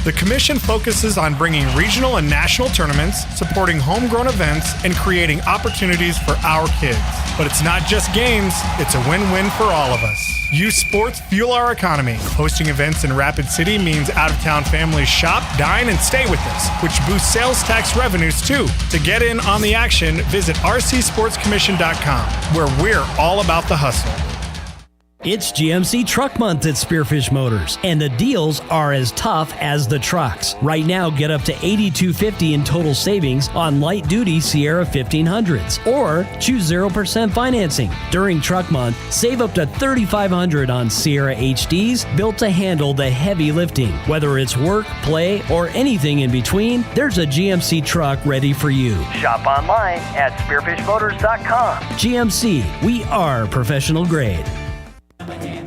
The Commission focuses on bringing regional and national tournaments, supporting homegrown events, and creating opportunities for our kids. But it's not just games, it's a win-win for all of us. Youth sports fuel our economy. Hosting events in Rapid City means out-of-town families shop, dine, and stay with us, which boosts sales tax revenues too. To get in on the action, visit rcsportscommission.com, where we're all about the hustle. It's GMC Truck Month at Spearfish Motors, and the deals are as tough as the trucks. Right now, get up to $8,250 in total savings on light-duty Sierra 1500s, or choose 0% financing. During Truck Month, save up to $3,500 on Sierra HDs built to handle the heavy lifting. Whether it's work, play, or anything in between, there's a GMC truck ready for you. Shop online at spearfishmotors.com. GMC, we are professional grade.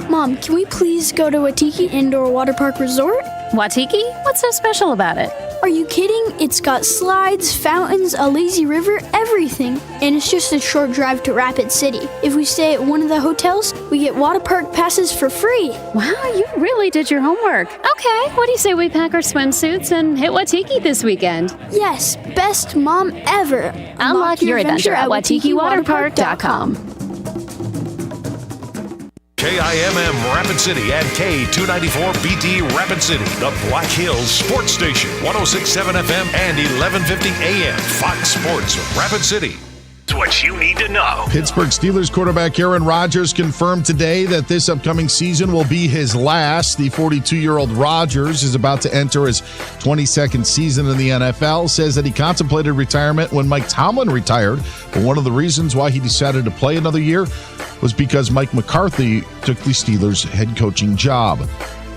Mom, can we please go to Waitiki Indoor Water Park Resort? Waitiki? What's so special about it? Are you kidding? It's got slides, fountains, a lazy river, everything. And it's just a short drive to Rapid City. If we stay at one of the hotels, we get water park passes for free. Wow, you really did your homework. Okay, what do you say we pack our swimsuits and hit Waitiki this weekend? Yes, best mom ever. Unlock your adventure at WaitikiWaterPark.com. KIMM Rapid City and K294BT Rapid City, the Black Hills Sports Station, 106.7 FM and 1150 AM, Fox Sports Rapid City. It's what you need to know. Pittsburgh Steelers quarterback Aaron Rodgers confirmed today that this upcoming season will be his last. The 42-year-old Rodgers is about to enter his 22nd season in the NFL, says that he contemplated retirement when Mike Tomlin retired, but one of the reasons why he decided to play another year was because Mike McCarthy took the Steelers' head coaching job.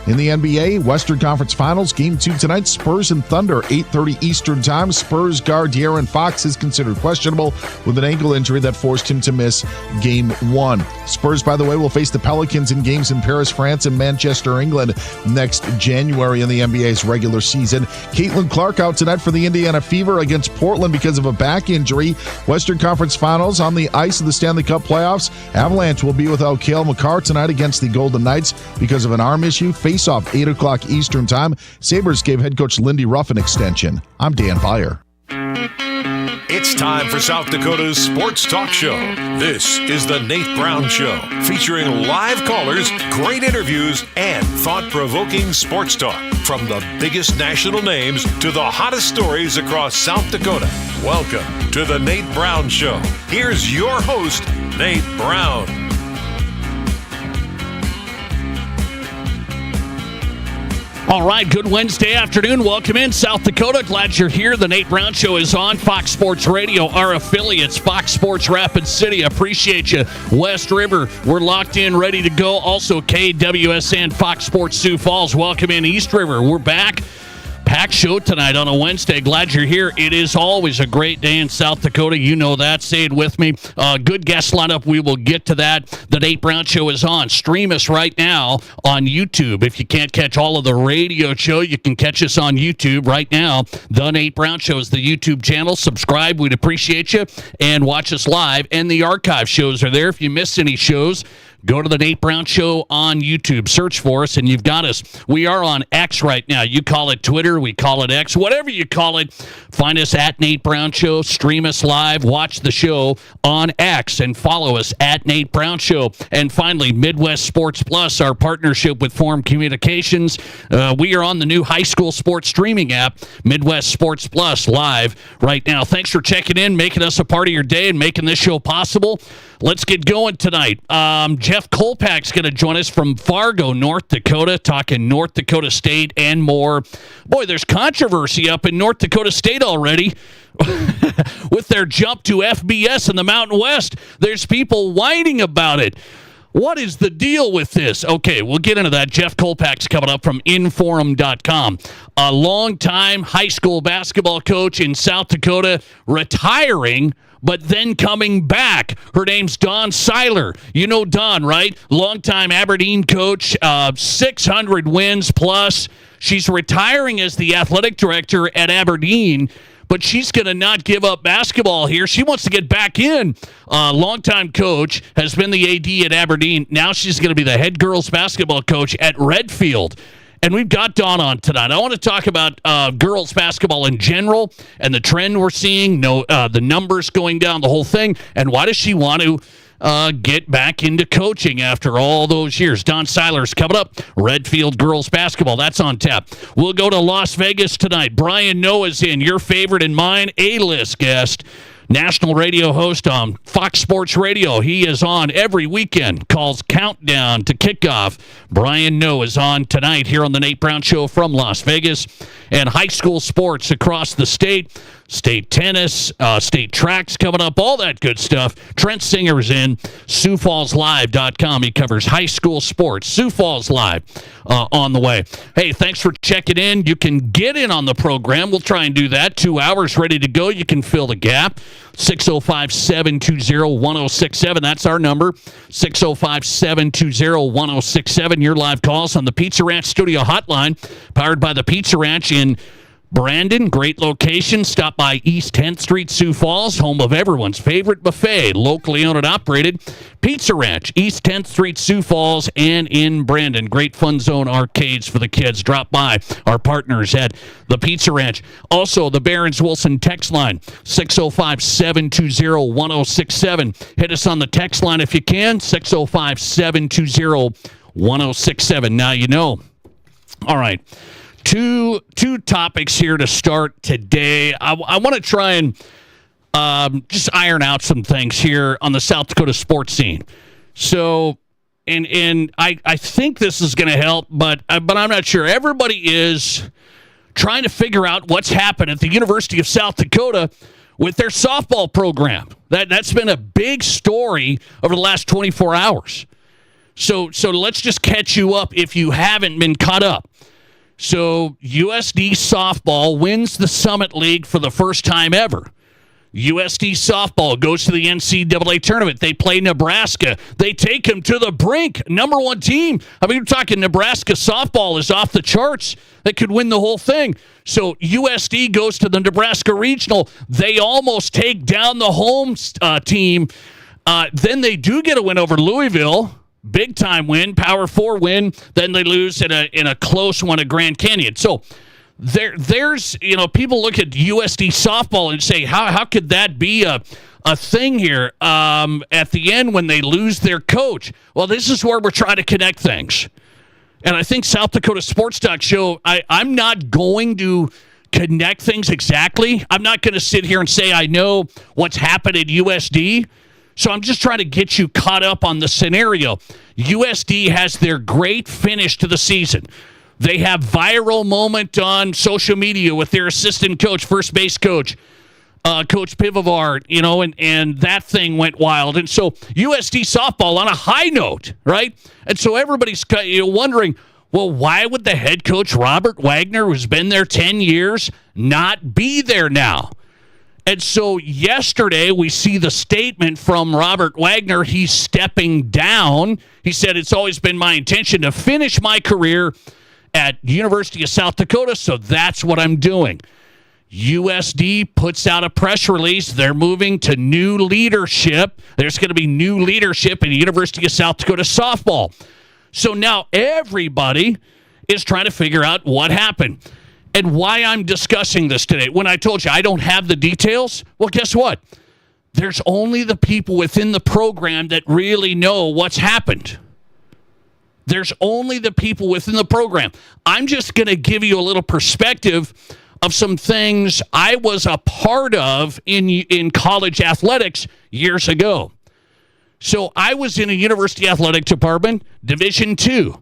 In the NBA, Western Conference Finals, Game 2 tonight, Spurs and Thunder, 8:30 Eastern Time. Spurs guard De'Aaron Fox is considered questionable with an ankle injury that forced him to miss Game 1. Spurs, by the way, will face the Pelicans in games in Paris, France, and Manchester, England next January in the NBA's regular season. Caitlin Clark out tonight for the Indiana Fever against Portland because of a back injury. Western Conference Finals on the ice of the Stanley Cup playoffs. Avalanche will be without Cale Makar tonight against the Golden Knights because of an arm issue. Face-off 8 o'clock Eastern Time. Sabres gave head coach Lindy Ruff an extension. I'm Dan Beyer. It's time for South Dakota's Sports Talk Show. This is the Nate Brown Show, featuring live callers, great interviews, and thought-provoking sports talk. From the biggest national names to the hottest stories across South Dakota. Welcome to the Nate Brown Show. Here's your host, Nate Brown. All right, good Wednesday afternoon. Welcome in, South Dakota. Glad you're here. The Nate Brown Show is on Fox Sports Radio, our affiliates, Fox Sports Rapid City. Appreciate you. West River, we're locked in, ready to go. Also, KWSN, Fox Sports Sioux Falls. Welcome in, East River. We're back. Packed show tonight on a Wednesday. Glad you're here. It is always a great day in South Dakota. You know that. Say it with me. Good guest lineup. We will get to that. The Nate Brown Show is on. Stream us right now on YouTube. If you can't catch all of the radio show, you can catch us on YouTube right now. The Nate Brown Show is the YouTube channel. Subscribe. We'd appreciate you. And watch us live. And the archive shows are there. If you miss any shows, go to the Nate Brown Show on YouTube. Search for us, and you've got us. We are on X right now. You call it Twitter. We call it X. Whatever you call it, find us at Nate Brown Show. Stream us live. Watch the show on X, and follow us at Nate Brown Show. And finally, Midwest Sports Plus, our partnership with Forum Communications. We are on the new high school sports streaming app, Midwest Sports Plus, live right now. Thanks for checking in, making us a part of your day, and making this show possible. Let's get going tonight. Jeff Kolpak's going to join us from Fargo, North Dakota, talking North Dakota State and more. Boy, there's controversy up in North Dakota State already with their jump to FBS in the Mountain West. There's people whining about it. What is the deal with this? Okay, we'll get into that. Jeff Kolpak's coming up from Inforum.com. A longtime high school basketball coach in South Dakota, retiring, but then coming back. Her name's Dawn Seiler. You know Dawn, right? Longtime Aberdeen coach, 600 wins plus. She's retiring as the athletic director at Aberdeen, but she's going to not give up basketball here. She wants to get back in. Longtime coach, has been the AD at Aberdeen. Now she's going to be the head girls basketball coach at Redfield. And we've got Dawn on tonight. I want to talk about girls basketball in general and the trend we're seeing, the numbers going down, the whole thing, and why does she want to get back into coaching after all those years. Dawn Seiler's coming up. Redfield girls basketball, that's on tap. We'll go to Las Vegas tonight. Brian Noah's in, your favorite and mine, A-list guest. National radio host on Fox Sports Radio. He is on every weekend, calls Countdown to Kickoff. Brian Noah is on tonight here on the Nate Brown Show from Las Vegas. And high school sports across the state. State tennis, state tracks coming up, all that good stuff. Trent Singer's in, SiouxFallsLive.com. He covers high school sports. Sioux Falls Live on the way. Hey, thanks for checking in. You can get in on the program. We'll try and do that. 2 hours ready to go. You can fill the gap. 605-720-1067. That's our number. 605-720-1067. Your live calls on the Pizza Ranch Studio Hotline, powered by the Pizza Ranch in Brandon. Great location. Stop by East 10th Street, Sioux Falls, home of everyone's favorite buffet, locally owned and operated. Pizza Ranch, East 10th Street, Sioux Falls, and in Brandon. Great fun zone arcades for the kids. Drop by our partners at the Pizza Ranch. Also, the Barron's Wilson text line, 605-720-1067. Hit us on the text line if you can, 605-720-1067. Now you know. All right. Two topics here to start today. I want to try and just iron out some things here on the South Dakota sports scene. So, and I think this is going to help, but I'm not sure. Everybody is trying to figure out what's happened at the University of South Dakota with their softball program. That's been a big story over the last 24 hours. So let's just catch you up if you haven't been caught up. So USD softball wins the Summit League for the first time ever. USD softball goes to the NCAA tournament. They play Nebraska. They take them to the brink. Number one team. I mean, we're talking Nebraska softball is off the charts. They could win the whole thing. So USD goes to the Nebraska Regional. They almost take down the home team. Then they do get a win over Louisville. Big time win, Power 4 win. Then they lose in a close one at Grand Canyon. So there's people look at USD softball and say how could that be a thing here at the end when they lose their coach? Well, this is where we're trying to connect things, and I think South Dakota Sports Talk Show. I'm not going to connect things exactly. I'm not going to sit here and say I know what's happened at USD. So I'm just trying to get you caught up on the scenario. USD has their great finish to the season. They have viral moment on social media with their assistant coach, first base coach, Coach Pivovar, and that thing went wild. And so USD softball on a high note, right? And so everybody's wondering, well, why would the head coach, Robert Wagner, who's been there 10 years, not be there now? And so yesterday we see the statement from Robert Wagner. He's stepping down. He said, it's always been my intention to finish my career at University of South Dakota, so that's what I'm doing. USD puts out a press release. They're moving to new leadership. There's going to be new leadership in the University of South Dakota softball. So now everybody is trying to figure out what happened. And why I'm discussing this today. When I told you I don't have the details, well, guess what? There's only the people within the program that really know what's happened. There's only the people within the program. I'm just going to give you a little perspective of some things I was a part of in college athletics years ago. So I was in a university athletic department, Division II.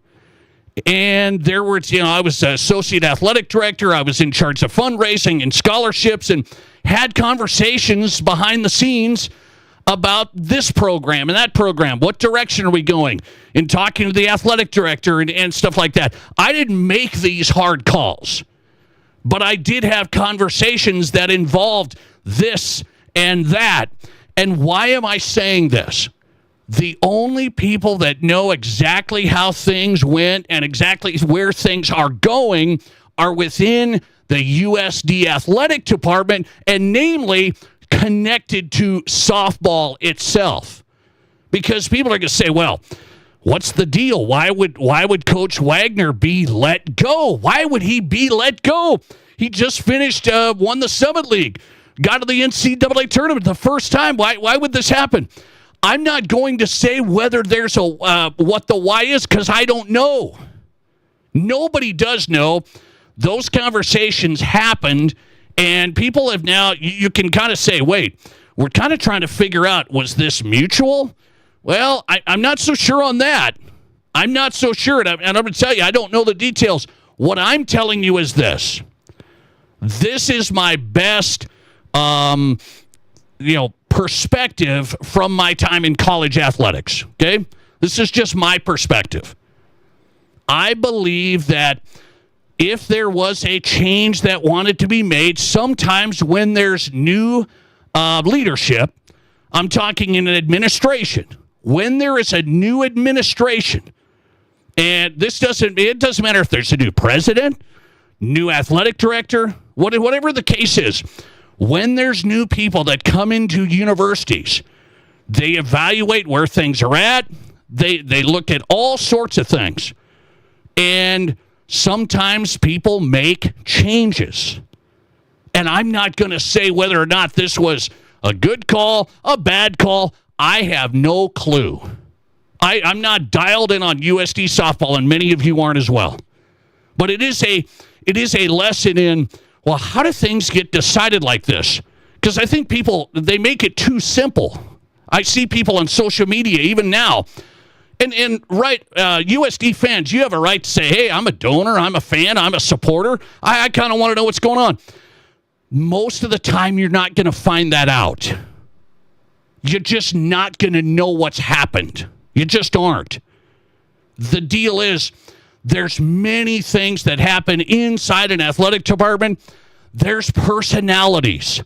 And there were, I was associate athletic director. I was in charge of fundraising and scholarships and had conversations behind the scenes about this program and that program. What direction are we going? In talking to the athletic director and stuff like that. I didn't make these hard calls, but I did have conversations that involved this and that. And why am I saying this? The only people that know exactly how things went and exactly where things are going are within the USD athletic department, and namely connected to softball itself. Because people are going to say, well, What's the deal? Why would Coach Wagner be let go? Why would he be let go? He just finished, won the Summit League, got to the NCAA tournament the first time. Why would this happen? I'm not going to say whether there's what the why is, because I don't know. Nobody does know. Those conversations happened, and people have now, you can kind of say, wait, we're kind of trying to figure out, was this mutual? Well, I'm not so sure on that. I'm not so sure, and I'm going to tell you, I don't know the details. What I'm telling you is this. This is my best, perspective from my time in college athletics, okay? This is just my perspective. I believe that if there was a change that wanted to be made, sometimes when there's new leadership, I'm talking in an administration, when there is a new administration, and it doesn't matter if there's a new president, new athletic director, whatever the case is, when there's new people that come into universities, they evaluate where things are at, they look at all sorts of things, and sometimes people make changes. And I'm not going to say whether or not this was a good call, a bad call. I have no clue. I'm not dialed in on USD softball, and many of you aren't as well. But it is a lesson in, well, how do things get decided like this? Because I think people, they make it too simple. I see people on social media, even now, and USD fans, you have a right to say, hey, I'm a donor, I'm a fan, I'm a supporter. I kind of want to know what's going on. Most of the time, you're not going to find that out. You're just not going to know what's happened. You just aren't. The deal is, there's many things that happen inside an athletic department. There's personalities.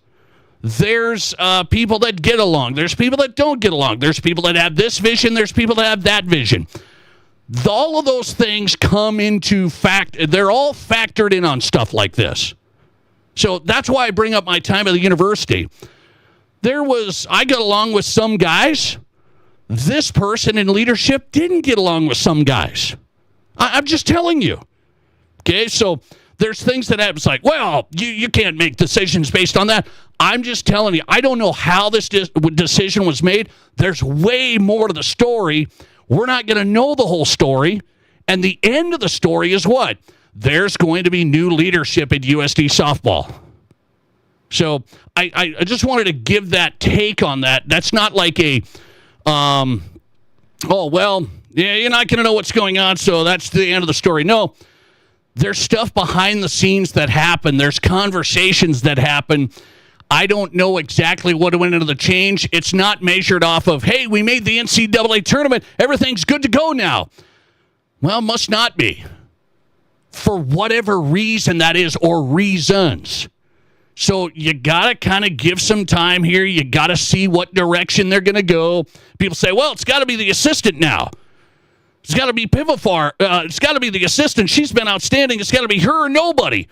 There's people that get along. There's people that don't get along. There's people that have this vision. There's people that have that vision. All of those things come into they're all factored in on stuff like this. So that's why I bring up my time at the university. I got along with some guys. This person in leadership didn't get along with some guys. I'm just telling you. Okay, so there's things that happen. It's like, well, you can't make decisions based on that. I'm just telling you, I don't know how this decision was made. There's way more to the story. We're not going to know the whole story. And the end of the story is what? There's going to be new leadership at USD softball. So I just wanted to give that take on that. That's not like a, you're not going to know what's going on, so that's the end of the story. No, there's stuff behind the scenes that happen. There's conversations that happen. I don't know exactly what went into the change. It's not measured off of, hey, we made the NCAA tournament. Everything's good to go now. Well, must not be. For whatever reason that is, or reasons. So you got to kind of give some time here. You got to see what direction they're going to go. People say, well, it's got to be the assistant now. It's got to be Pivafar. It's got to be the assistant. She's been outstanding. It's got to be her or nobody.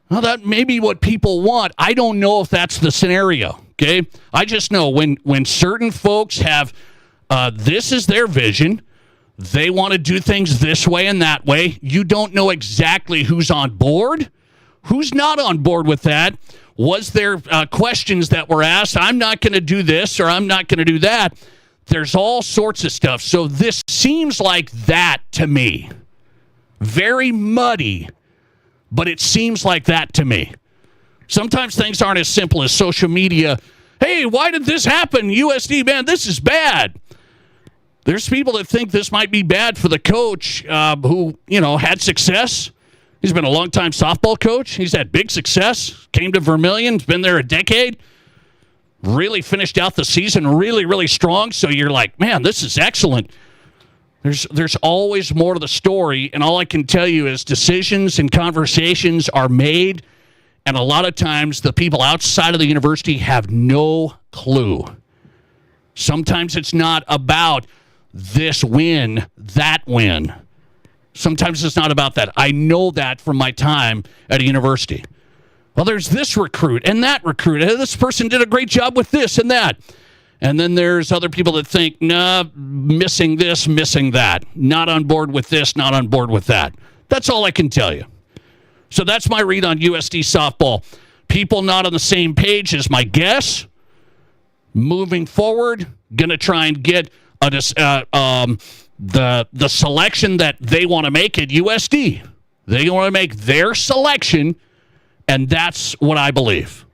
Well, that may be what people want. I don't know if that's the scenario, okay? I just know when certain folks have this is their vision, they want to do things this way and that way. You don't know exactly who's on board, who's not on board with that. Was there questions that were asked? I'm not going to do this or I'm not going to do that. There's all sorts of stuff. So this seems like that to me. Very muddy, but it seems like that to me. Sometimes things aren't as simple as social media. Hey, why did this happen? USD, man, this is bad. There's people that think this might be bad for the coach who, had success. He's been a long-time softball coach. He's had big success. Came to Vermilion, been there a decade. Really finished out the season really, really strong. So you're like, man, this is excellent. There's always more to the story, and all I can tell you is decisions and conversations are made, and a lot of times the people outside of the university have no clue. Sometimes it's not about this win, that win. Sometimes it's not about that. I know that from my time at a university. Well, there's this recruit and that recruit. This person did a great job with this and that. And then there's other people that think, nah, missing this, missing that. Not on board with this, not on board with that. That's all I can tell you. So that's my read on USD softball. People not on the same page is my guess. Moving forward, going to try and get the selection that they want to make at USD. They want to make their selection, and that's what I believe.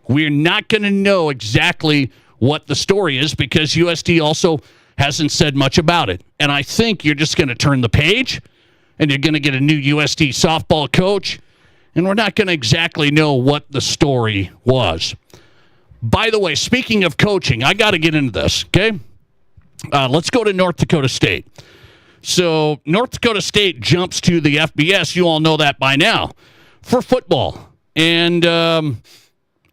We're not going to know exactly what the story is because USD also hasn't said much about it. And I think you're just going to turn the page, and you're going to get a new USD softball coach, and we're not going to exactly know what the story was. By the way, speaking of coaching, I got to get into this, okay? Let's go to North Dakota State. So North Dakota State jumps to the FBS. You all know that by now for football. And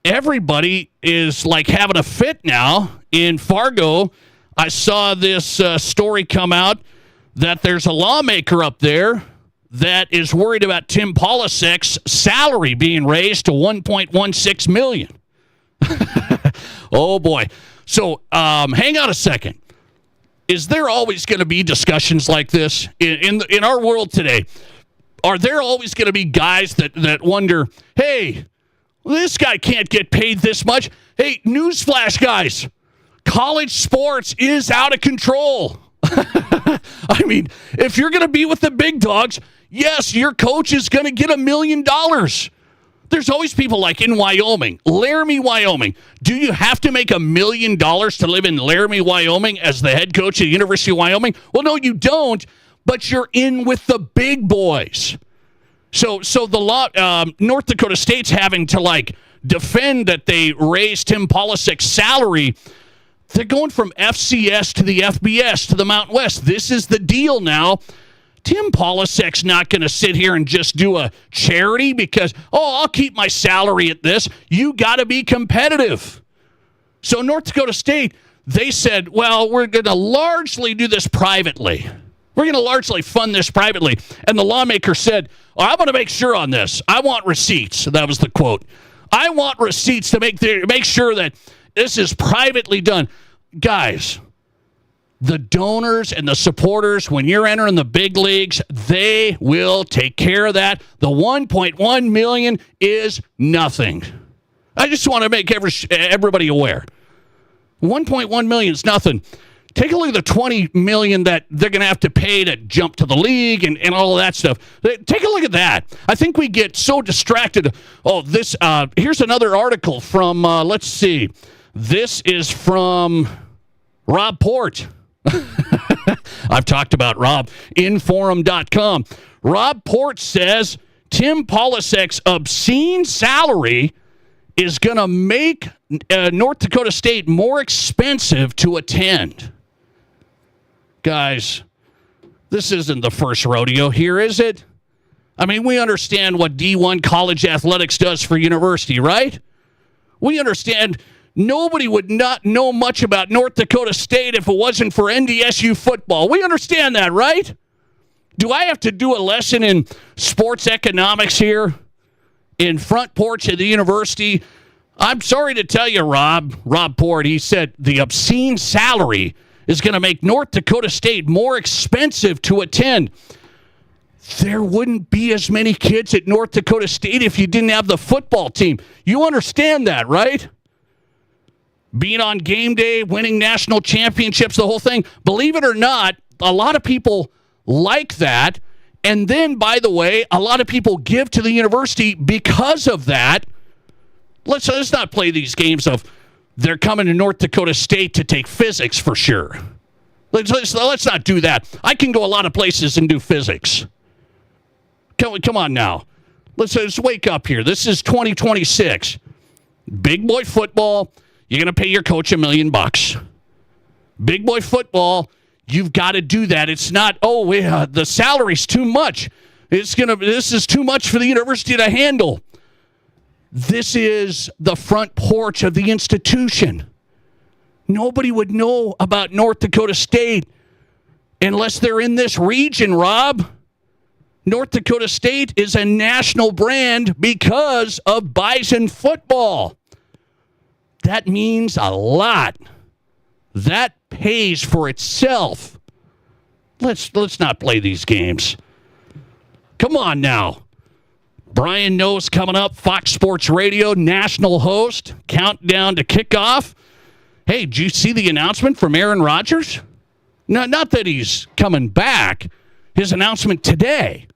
everybody is like having a fit now in Fargo. I saw this story come out that there's a lawmaker up there that is worried about Tim Polisek's salary being raised to $1.16 million. Oh, boy. So hang on a second. Is there always going to be discussions like this in our world today? Are there always going to be guys that wonder, hey, this guy can't get paid this much? Hey, newsflash, guys. College sports is out of control. I mean, if you're going to be with the big dogs, yes, your coach is going to get $1 million. There's always people like in Wyoming, Laramie, Wyoming. Do you have to make $1 million to live in Laramie, Wyoming as the head coach at the University of Wyoming? Well, no, you don't, but you're in with the big boys. So the law, North Dakota State's having to like defend that they raised Tim Polisek's salary. They're going from FCS to the FBS to the Mountain West. This is the deal now. Tim Polisek's not going to sit here and just do a charity because, I'll keep my salary at this. You got to be competitive. So North Dakota State, they said, well, we're going to largely do this privately. We're going to largely fund this privately. And the lawmaker said, I want to make sure on this. I want receipts. That was the quote. I want receipts to make sure that this is privately done. Guys, the donors and the supporters, when you're entering the big leagues, they will take care of that. The $1.1 million is nothing. I just want to make everybody aware. $1.1 million is nothing. Take a look at the $20 million that they're going to have to pay to jump to the league and all of that stuff. Take a look at that. I think we get so distracted. Here's another article from, let's see. This is from Rob Port. I've talked about Rob. Inforum.com. Rob Port says Tim Polisek's obscene salary is going to make North Dakota State more expensive to attend. Guys, this isn't the first rodeo here, is it? I mean, we understand what D1 college athletics does for university, right? We understand nobody would not know much about North Dakota State if it wasn't for NDSU football. We understand that, right? Do I have to do a lesson in sports economics here in front porch of the university? I'm sorry to tell you, Rob Port, he said the obscene salary is going to make North Dakota State more expensive to attend. There wouldn't be as many kids at North Dakota State if you didn't have the football team. You understand that, right? Being on game day, winning national championships, the whole thing. Believe it or not, a lot of people like that. And then, by the way, a lot of people give to the university because of that. Let's not play these games of they're coming to North Dakota State to take physics for sure. Let's not do that. I can go a lot of places and do physics. Come on now. Let's wake up here. This is 2026. Big boy football. You're going to pay your coach $1 million. Big boy football, you've got to do that. It's not, the salary's too much. This is too much for the university to handle. This is the front porch of the institution. Nobody would know about North Dakota State unless they're in this region, Rob. North Dakota State is a national brand because of Bison football. That means a lot. That pays for itself. Let's not play these games. Come on now. Brian Noe's coming up, Fox Sports Radio, national host, countdown to kickoff. Hey, did you see the announcement from Aaron Rodgers? No, not that he's coming back. His announcement today.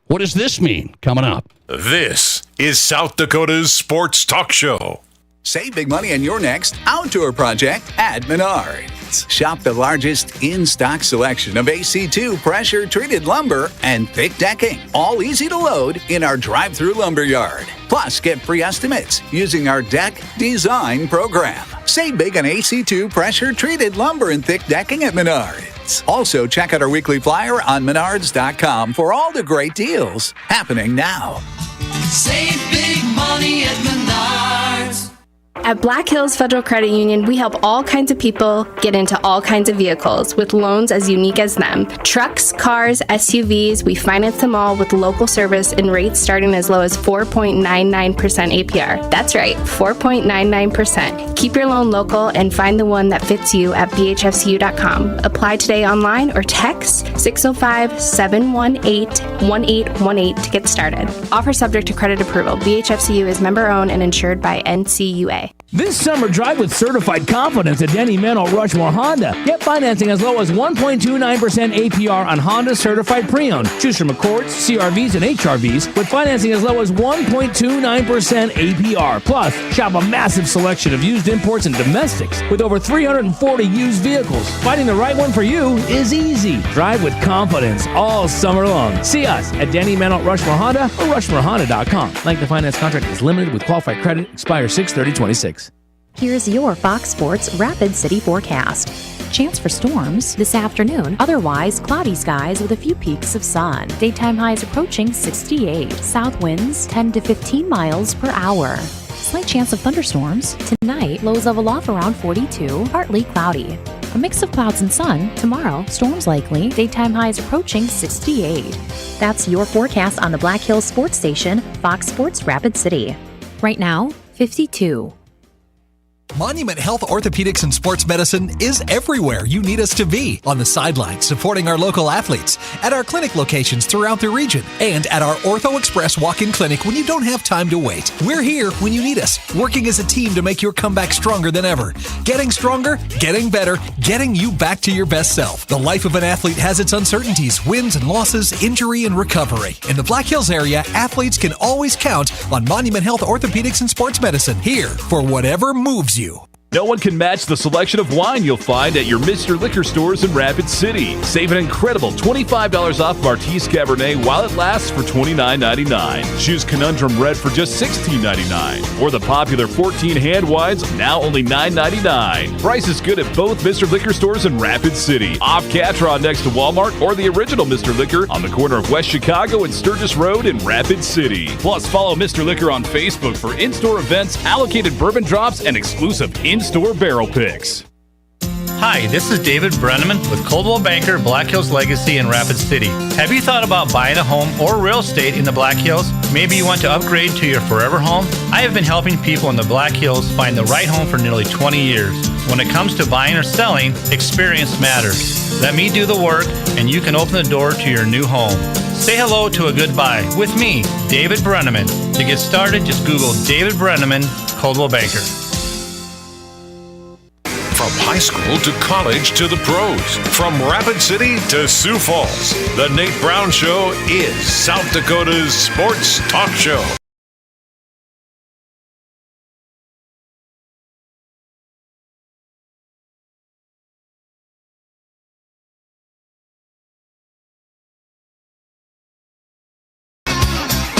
What does this mean? Coming up. This is South Dakota's Sports Talk Show. Save big money on your next outdoor project at Menards. Shop the largest in-stock selection of AC2 pressure-treated lumber and thick decking, all easy to load in our drive-through lumber yard. Plus, get free estimates using our deck design program. Save big on AC2 pressure-treated lumber and thick decking at Menards. Also, check out our weekly flyer on Menards.com for all the great deals happening now. Save big money at Menards. At Black Hills Federal Credit Union, we help all kinds of people get into all kinds of vehicles with loans as unique as them. Trucks, cars, SUVs, we finance them all with local service and rates starting as low as 4.99% APR. That's right, 4.99%. Keep your loan local and find the one that fits you at bhfcu.com. Apply today online or text 605-718-1818 to get started. Offer subject to credit approval. BHFCU is member owned and insured by NCUA. This summer, drive with certified confidence at Denny Menno Rushmore Honda. Get financing as low as 1.29% APR on Honda certified pre-owned. Choose from Accords, CRVs, and HRVs with financing as low as 1.29% APR. Plus, shop a massive selection of used imports and domestics with over 340 used vehicles. Finding the right one for you is easy. Drive with confidence all summer long. See us at Denny Menno Rushmore Honda or RushmoreHonda.com. Length of finance contract is limited with qualified credit. Expires 6/30/26. Here's your Fox Sports Rapid City forecast. Chance for storms this afternoon. Otherwise, cloudy skies with a few peaks of sun. Daytime highs approaching 68. South winds 10 to 15 miles per hour. Slight chance of thunderstorms. Tonight, lows level off around 42. Partly cloudy. A mix of clouds and sun. Tomorrow, storms likely. Daytime highs approaching 68. That's your forecast on the Black Hills Sports Station, Fox Sports Rapid City. Right now, 52. Monument Health Orthopedics and Sports Medicine is everywhere you need us to be. On the sidelines, supporting our local athletes, at our clinic locations throughout the region, and at our Ortho Express walk-in clinic when you don't have time to wait. We're here when you need us, working as a team to make your comeback stronger than ever. Getting stronger, getting better, getting you back to your best self. The life of an athlete has its uncertainties, wins and losses, injury and recovery. In the Black Hills area, athletes can always count on Monument Health Orthopedics and Sports Medicine, here for whatever moves you. No one can match the selection of wine you'll find at your Mr. Liquor stores in Rapid City. Save an incredible $25 off Martise Cabernet while it lasts for $29.99. Choose Conundrum Red for just $16.99. Or the popular 14 hand wines, now only $9.99. Price is good at both Mr. Liquor stores in Rapid City. Off Catron next to Walmart, or the original Mr. Liquor on the corner of West Chicago and Sturgis Road in Rapid City. Plus, follow Mr. Liquor on Facebook for in-store events, allocated bourbon drops, and exclusive in-store barrel picks. Hi, this is David Brenneman with Coldwell Banker Black Hills Legacy in Rapid City. Have you thought about buying a home or real estate in the Black Hills? Maybe you want to upgrade to your forever home? I have been helping people in the Black Hills find the right home for nearly 20 years. When it comes to buying or selling, experience matters. Let me do the work and you can open the door to your new home. Say hello to a good buy with me, David Brenneman. To get started, just Google David Brenneman, Coldwell Banker. From high school to college to the pros, from Rapid City to Sioux Falls, the Nate Brown Show is South Dakota's Sports Talk Show.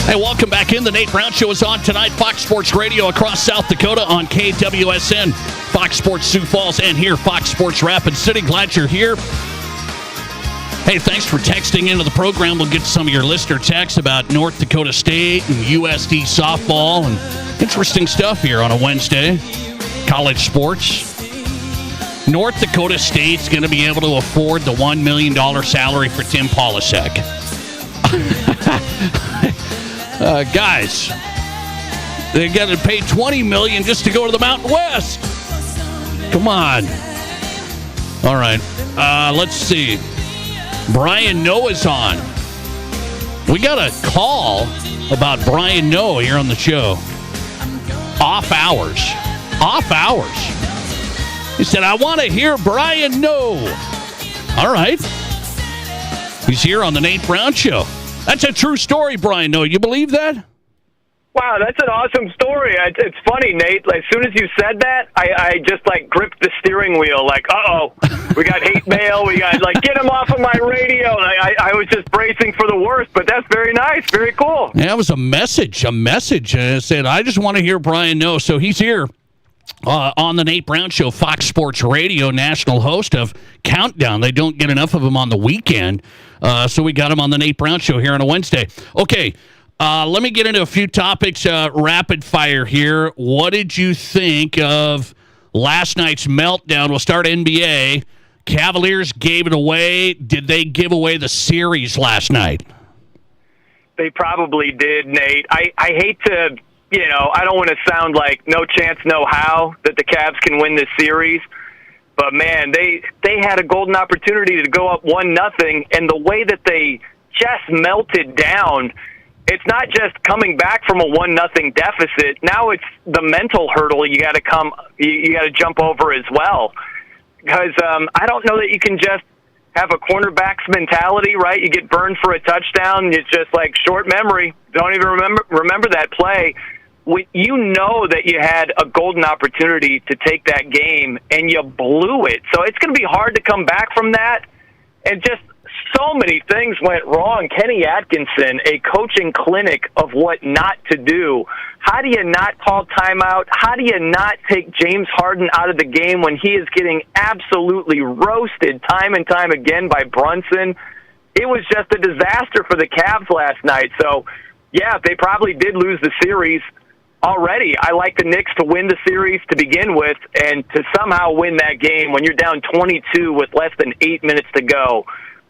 Hey, welcome back in. The Nate Brown Show is on tonight. Fox Sports Radio across South Dakota on KWSN, Fox Sports Sioux Falls, and here, Fox Sports Rapid City. Glad you're here. Hey, thanks for texting into the program. We'll get some of your listener texts about North Dakota State and USD softball and interesting stuff here on a Wednesday. College sports. North Dakota State's going to be able to afford the $1 million salary for Tim Polasek. Guys, they got to pay $20 million just to go to the Mountain West. Come on. All right. Let's see. Brian Noah's on. We got a call about Brian Noah here on the show. Off hours. He said, I want to hear Brian Noah. All right. He's here on the Nate Brown Show. That's a true story, Brian Noah. You believe that? Wow, that's an awesome story. It's funny, Nate. As soon as you said that, I just, gripped the steering wheel, uh-oh, we got hate mail. We got, get him off of my radio. And I was just bracing for the worst, but that's very nice. Very cool. Yeah, it was a message. It said, I just want to hear Brian Noah. So he's here on the Nate Brown Show, Fox Sports Radio, national host of Countdown. They don't get enough of him on the weekend, so we got him on the Nate Brown Show here on a Wednesday. Okay. Let me get into a few topics, rapid fire here. What did you think of last night's meltdown? We'll start NBA. Cavaliers gave it away. Did they give away the series last night? They probably did, Nate. I hate to, I don't want to sound like no chance, no how that the Cavs can win this series. But, man, they had a golden opportunity to go up 1-0, and the way that they just melted down, it's not just coming back from a 1-0 deficit. Now it's the mental hurdle you got to jump over as well. Because I don't know that you can just have a cornerback's mentality, right? You get burned for a touchdown, it's just short memory. Don't even remember that play. You know that you had a golden opportunity to take that game, and you blew it. So it's going to be hard to come back from that. And just so many things went wrong. Kenny Atkinson, a coaching clinic of what not to do. How do you not call timeout? How do you not take James Harden out of the game when he is getting absolutely roasted time and time again by Brunson? It was just a disaster for the Cavs last night. So, yeah, they probably did lose the series already. I like the Knicks to win the series to begin with, and to somehow win that game when you're down 22 with less than 8 minutes to go.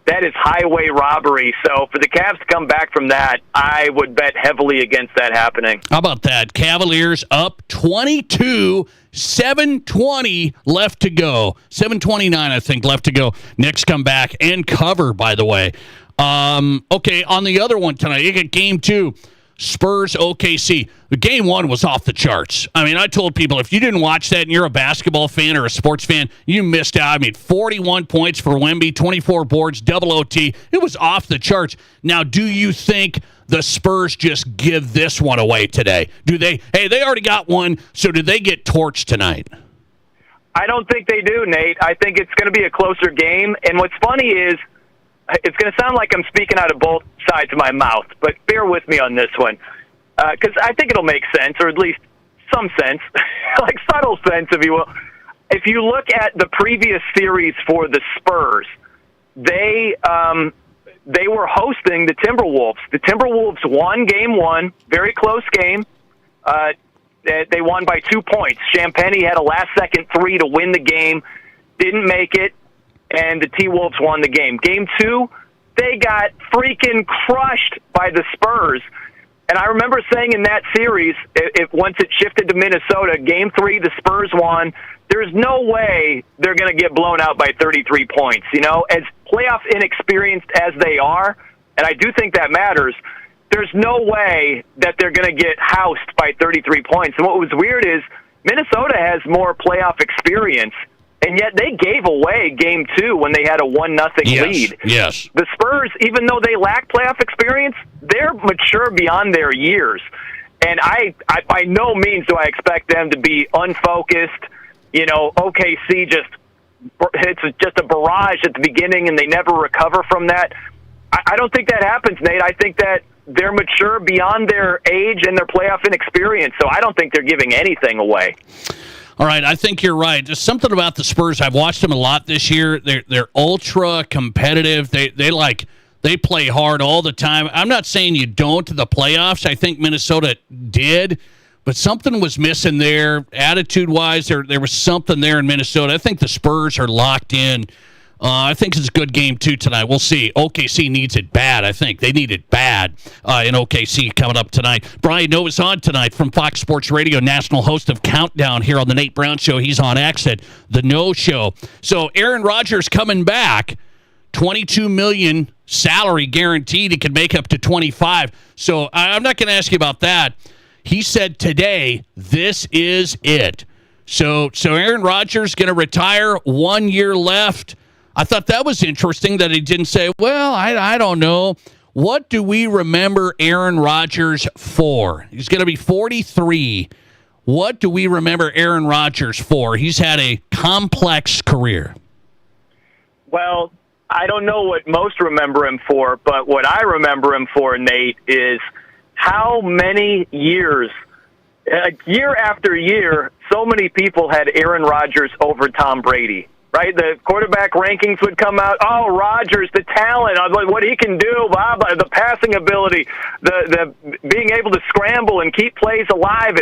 That is highway robbery. So for the Cavs to come back from that, I would bet heavily against that happening. How about that? Cavaliers up 22, 7:20 left to go. 7:29, I think, left to go. Knicks come back and cover, by the way. Okay, on the other one tonight, you get game 2. Spurs OKC. Game 1 was off the charts. I mean, I told people, if you didn't watch that and you're a basketball fan or a sports fan, you missed out. I mean, 41 points for Wemby, 24 boards, double OT. It was off the charts. Now, do you think the Spurs just give this one away today? Do they? Hey, they already got one, so do they get torched tonight? I don't think they do, Nate. I think it's going to be a closer game. And what's funny is, it's going to sound like I'm speaking out of both sides of my mouth, but bear with me on this one. Because I think it'll make sense, or at least some sense, like subtle sense, if you will. If you look at the previous series for the Spurs, they were hosting the Timberwolves. The Timberwolves won game 1, very close game. They won by 2 points. Champagny had a last-second 3 to win the game, didn't make it, and the T-Wolves won the game. Game 2, they got freaking crushed by the Spurs. And I remember saying in that series, once it shifted to Minnesota, Game 3, the Spurs won. There's no way they're going to get blown out by 33 points. As playoff inexperienced as they are, and I do think that matters, there's no way that they're going to get housed by 33 points. And what was weird is Minnesota has more playoff experience, and yet they gave away Game 2 when they had a 1-0 lead. Yes. The Spurs, even though they lack playoff experience, they're mature beyond their years. And I by no means do I expect them to be unfocused. OKC it's just a barrage at the beginning, and they never recover from that. I don't think that happens, Nate. I think that they're mature beyond their age and their playoff inexperience, so I don't think they're giving anything away. All right, I think you're right. There's something about the Spurs. I've watched them a lot this year. They're ultra competitive. They play hard all the time. I'm not saying you don't to the playoffs. I think Minnesota did, but something was missing there. Attitude-wise, there was something there in Minnesota. I think the Spurs are locked in I think it's a good game, too, tonight. We'll see. OKC needs it bad, I think. They need it bad in OKC coming up tonight. Brian Noah's on tonight from Fox Sports Radio, national host of Countdown here on the Nate Brown Show. He's on X at The No Show. So Aaron Rodgers coming back, $22 million salary guaranteed. He could make up to 25. So I'm not going to ask you about that. He said today, this is it. So Aaron Rodgers going to retire, 1 year left. I thought that was interesting that he didn't say, well, I don't know. What do we remember Aaron Rodgers for? He's going to be 43. What do we remember Aaron Rodgers for? He's had a complex career. Well, I don't know what most remember him for, but what I remember him for, Nate, is how many years, year after year, so many people had Aaron Rodgers over Tom Brady, right? The quarterback rankings would come out, oh, Rodgers, the talent, what he can do, blah, blah, the passing ability, the being able to scramble and keep plays alive.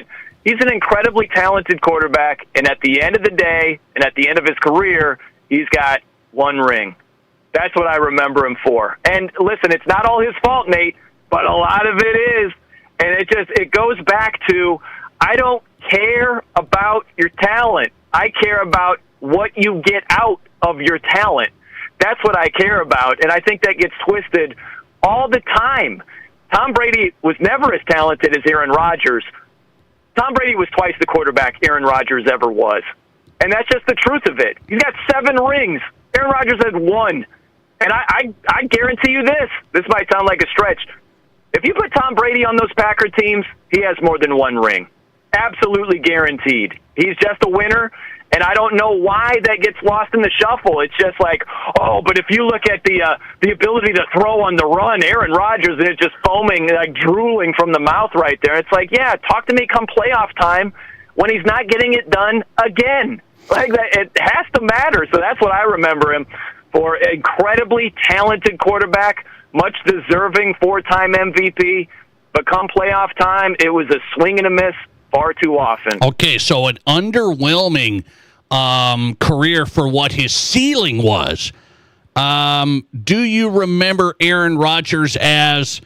He's an incredibly talented quarterback, and at the end of the day, and at the end of his career, he's got one ring. That's what I remember him for. And listen, it's not all his fault, Nate, but a lot of it is. And it goes back to, I don't care about your talent. I care about what you get out of your talent. That's what I care about. And I think that gets twisted all the time. Tom Brady was never as talented as Aaron Rodgers. Tom Brady was twice the quarterback Aaron Rodgers ever was. And that's just the truth of it. He's got 7 rings. Aaron Rodgers had 1. And I guarantee you this might sound like a stretch. If you put Tom Brady on those Packer teams, he has more than 1 ring. Absolutely guaranteed. He's just a winner, and I don't know why that gets lost in the shuffle. It's just like, oh, but if you look at the ability to throw on the run, Aaron Rodgers, and it's just foaming, like drooling from the mouth right there. It's like, yeah, talk to me come playoff time when he's not getting it done again. Like that, it has to matter. So that's what I remember him for. Incredibly talented quarterback, much deserving 4-time MVP, but come playoff time, it was a swing and a miss far too often. Okay, so an underwhelming career for what his ceiling was. Do you remember Aaron Rodgers as,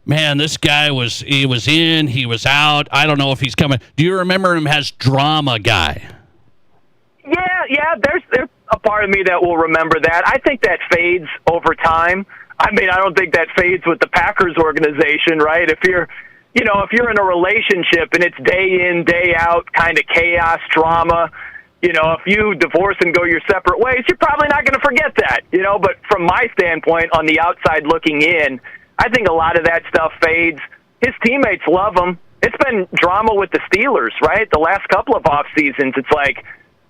man, this guy he was in, he was out, I don't know if he's coming. Do you remember him as drama guy? Yeah, there's a part of me that will remember that. I think that fades over time. I mean, I don't think that fades with the Packers organization, right? If you're in a relationship and it's day in, day out kind of chaos, drama, if you divorce and go your separate ways, you're probably not going to forget that, But from my standpoint, on the outside looking in, I think a lot of that stuff fades. His teammates love him. It's been drama with the Steelers, right? The last couple of off seasons, it's like,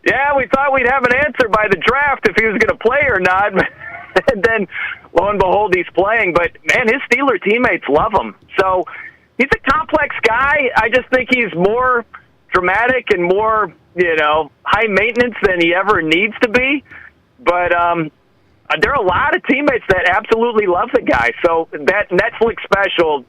yeah, we thought we'd have an answer by the draft if he was going to play or not. And then, lo and behold, he's playing. But, man, his Steeler teammates love him. So he's a complex guy. I just think he's more dramatic and more, high maintenance than he ever needs to be. But there are a lot of teammates that absolutely love the guy. So that Netflix special,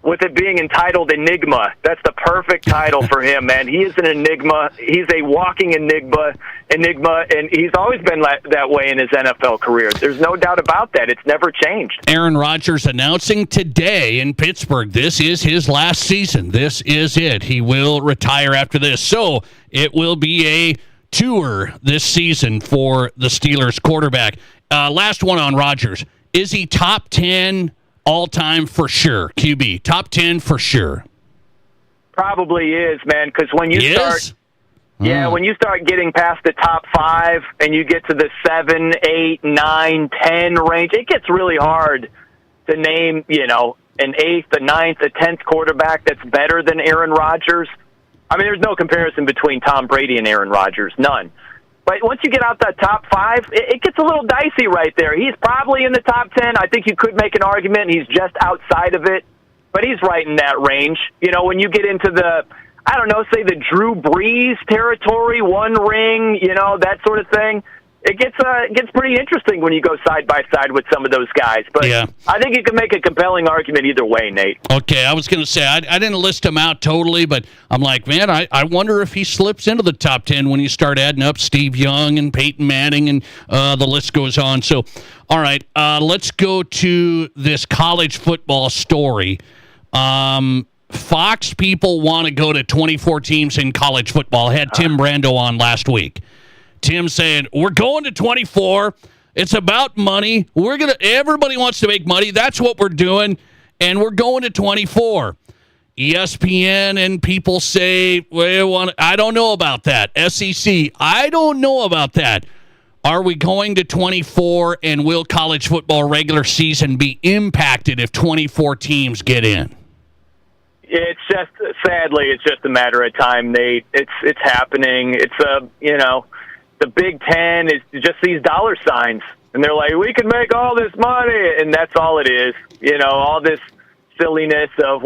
with it being entitled Enigma, that's the perfect title for him, man. He is an enigma. He's a walking enigma, and he's always been that way in his NFL career. There's no doubt about that. It's never changed. Aaron Rodgers announcing today in Pittsburgh, this is his last season. This is it. He will retire after this. So it will be a tour this season for the Steelers quarterback. Last one on Rodgers. Is he top 10 all-time for sure? QB, top 10 for sure. Probably is, man, because when you when you start getting past the top 5 and you get to the 7, 8, 9, 10 range, it gets really hard to name, an 8th, a 9th, a 10th quarterback that's better than Aaron Rodgers. I mean, there's no comparison between Tom Brady and Aaron Rodgers, none. But once you get out that top 5, it gets a little dicey right there. He's probably in the top 10. I think you could make an argument he's just outside of it, but he's right in that range. When you get into the, say the Drew Brees territory, 1 ring, that sort of thing, it gets pretty interesting when you go side by side with some of those guys. But yeah. I think you can make a compelling argument either way, Nate. Okay, I was going to say, I didn't list him out totally, but I'm like, man, I wonder if he slips into the top 10 when you start adding up Steve Young and Peyton Manning, and the list goes on. So, all right, let's go to this college football story. Fox people want to go to 24 teams in college football. I had Tim Brando on last week. Tim saying, we're going to 24. It's about money. Everybody wants to make money. That's what we're doing. And we're going to 24. ESPN and people say, I don't know about that. SEC, I don't know about that. Are we going to 24, and will college football regular season be impacted if 24 teams get in? It's just, sadly, it's just a matter of time, Nate. It's happening. It's the Big Ten is just these dollar signs, and they're like, we can make all this money, and that's all it is. All this silliness of,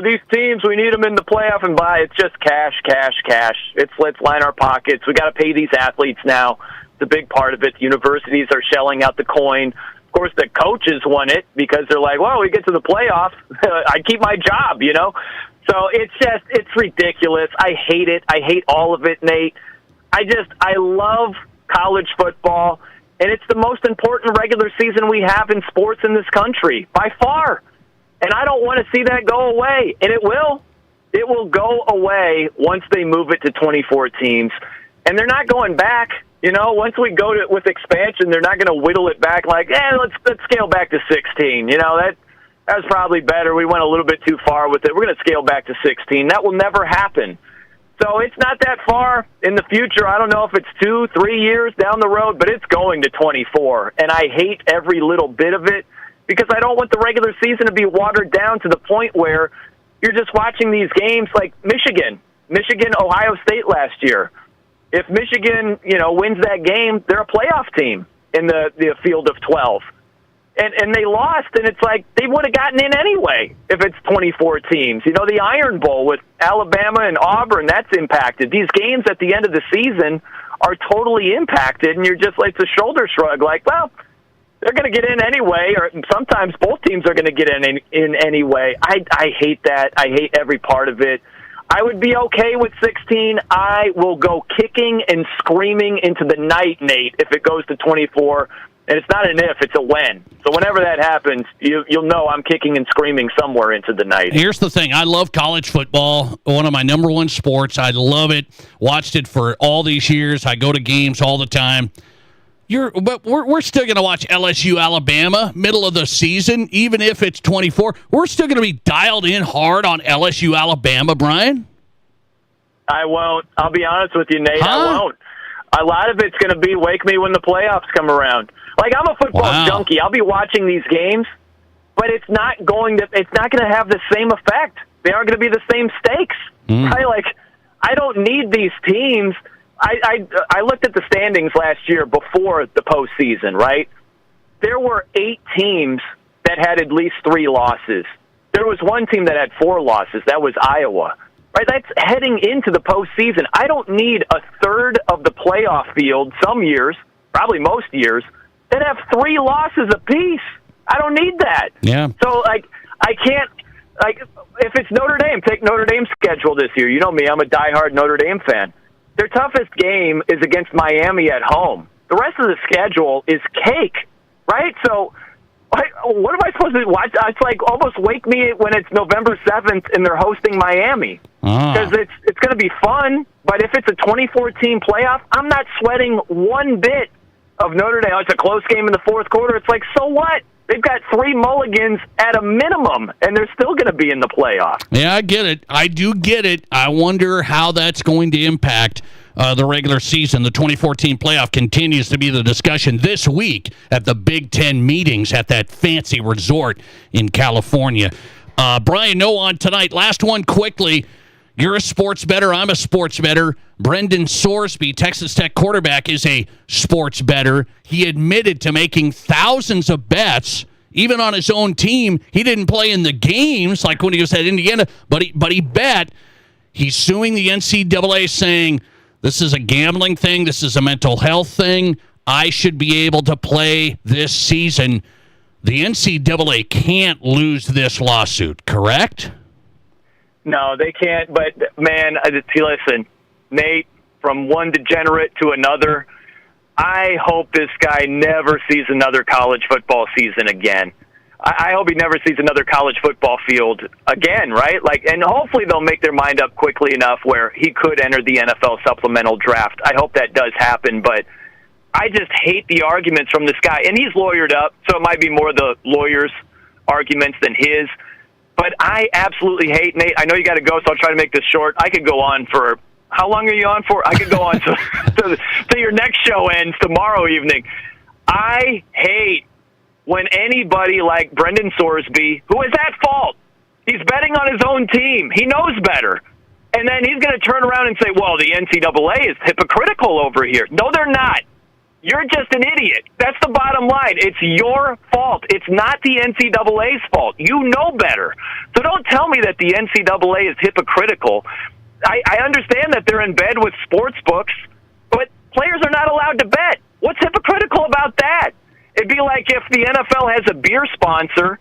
these teams, we need them in the playoff and buy. It's just cash, cash, cash. Let's line our pockets. We got to pay these athletes now. It's a big part of it. The universities are shelling out the coin. Of course, the coaches want it because they're like, well, we get to the playoffs, I keep my job, So it's ridiculous. I hate it. I hate all of it, Nate. I love college football, and it's the most important regular season we have in sports in this country, by far. And I don't want to see that go away, and it will. It will go away once they move it to 24 teams, and they're not going back. Once we go with expansion, they're not going to whittle it back like, let's scale back to 16. That was probably better. We went a little bit too far with it. We're going to scale back to 16. That will never happen. So it's not that far in the future. I don't know if it's 2-3 years down the road, but it's going to 24. And I hate every little bit of it because I don't want the regular season to be watered down to the point where you're just watching these games like Michigan, Ohio State last year. If Michigan, wins that game, they're a playoff team in the field of 12. And they lost, and it's like they would have gotten in anyway if it's 24 teams. The Iron Bowl with Alabama and Auburn, that's impacted. These games at the end of the season are totally impacted, and you're just like, it's a shoulder shrug, like, well, they're going to get in anyway, or sometimes both teams are going to get in anyway. I hate that. I hate every part of it. I would be okay with 16. I will go kicking and screaming into the night, Nate, if it goes to 24. And it's not an if, it's a when. So whenever that happens, you'll know I'm kicking and screaming somewhere into the night. Here's the thing. I love college football, one of my number one sports. I love it. Watched it for all these years. I go to games all the time. But we're still going to watch LSU, Alabama, middle of the season, even if it's 24. We're still going to be dialed in hard on LSU, Alabama, Brian? I won't. I'll be honest with you, Nate. I won't. A lot of it's going to be wake me when the playoffs come around. Like, I'm a football junkie. I'll be watching these games, but it's not going to have the same effect. They aren't going to be the same stakes. Right? Like, I don't need these teams. I looked at the standings last year before the postseason, right? There were 8 teams that had at least 3 losses. There was one team that had 4 losses. That was Iowa. Right? That's heading into the postseason. I don't need a third of the playoff field some years, probably most years, that have 3 losses apiece. I don't need that. Yeah. So, I can't, if it's Notre Dame, take Notre Dame's schedule this year. You know me, I'm a diehard Notre Dame fan. Their toughest game is against Miami at home. The rest of the schedule is cake, right? So what am I supposed to watch? It's like almost wake me when it's November 7th and they're hosting Miami. Because it's going to be fun, but if it's a 24-team playoff, I'm not sweating one bit of Notre Dame. It's a close game in the fourth quarter. It's like, so what? They've got 3 mulligans at a minimum, and they're still going to be in the playoff. Yeah, I get it. I do get it. I wonder how that's going to impact the regular season. The 2014 playoff continues to be the discussion this week at the Big Ten meetings at that fancy resort in California. Brian Noe on tonight. Last one quickly. You're a sports bettor. I'm a sports bettor. Brendan Sorsby, Texas Tech quarterback, is a sports bettor. He admitted to making thousands of bets, even on his own team. He didn't play in the games like when he was at Indiana, but he bet. He's suing the NCAA saying, this is a gambling thing. This is a mental health thing. I should be able to play this season. The NCAA can't lose this lawsuit, correct? No, they can't. But, man, listen, Nate, from one degenerate to another, I hope this guy never sees another college football season again. I hope he never sees another college football field again, right? And hopefully they'll make their mind up quickly enough where he could enter the NFL supplemental draft. I hope that does happen, but I just hate the arguments from this guy. And he's lawyered up, so it might be more the lawyers' arguments than his. But I absolutely hate, Nate. I know you got to go, so I'll try to make this short. I could go on for, how long are you on for? I could go on to your next show ends tomorrow evening. I hate when anybody like Brendan Sorsby, who is at fault, he's betting on his own team. He knows better. And then he's going to turn around and say, well, the NCAA is hypocritical over here. No, they're not. You're just an idiot. That's the bottom line. It's your fault. It's not the NCAA's fault. You know better. So don't tell me that the NCAA is hypocritical. I understand that they're in bed with sports books, but players are not allowed to bet. What's hypocritical about that? It'd be like if the NFL has a beer sponsor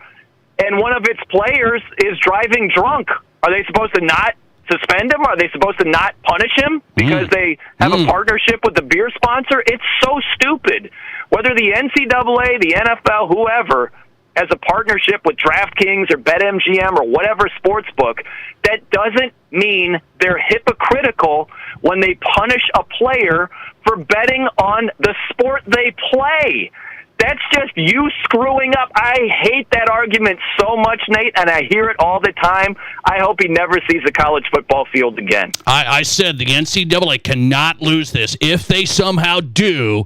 and one of its players is driving drunk. Are they supposed to not suspend him? Are they supposed to not punish him because they have a partnership with the beer sponsor? It's so stupid. Whether the NCAA, the NFL, whoever has a partnership with DraftKings or BetMGM or whatever sports book, that doesn't mean they're hypocritical when they punish a player for betting on the sport they play. That's just you screwing up. I hate that argument so much, Nate, and I hear it all the time. I hope he never sees a college football field again. I said the NCAA cannot lose this. If they somehow do,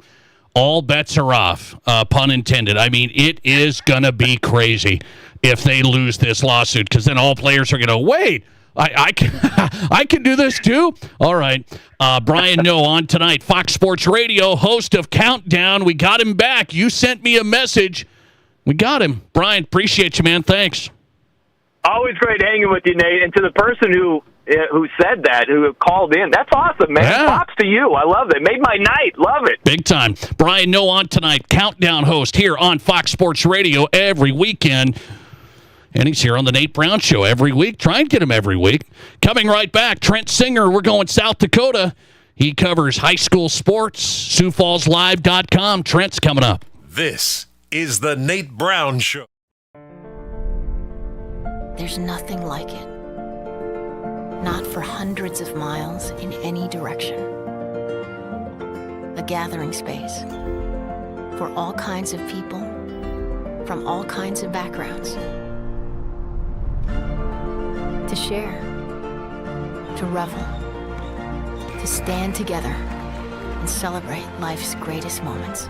all bets are off, pun intended. I mean, it is going to be crazy if they lose this lawsuit, because then all players are going to, wait, I can do this too? All right. Brian Noe on tonight, Fox Sports Radio, host of Countdown. We got him back. You sent me a message. We got him. Brian, appreciate you, man. Thanks. Always great hanging with you, Nate. And to the person who said that, who called in, that's awesome, man. Yeah. Props to you. I love it. Made my night. Love it. Big time. Brian Noe on tonight, Countdown host here on Fox Sports Radio every weekend. And he's here on the Nate Brown Show every week. Try and get him every week. Coming right back, Trent Singer. We're going South Dakota. He covers high school sports, SiouxFallsLive.com. Trent's coming up. This is the Nate Brown Show. There's nothing like it. Not for hundreds of miles in any direction. A gathering space for all kinds of people from all kinds of backgrounds. To share, to revel, to stand together and celebrate life's greatest moments.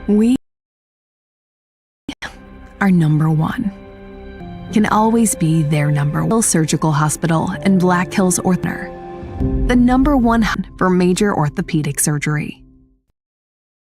We are number one. Can always be their number one. Surgical Hospital and Black Hills Ortho. The number one for major orthopedic surgery.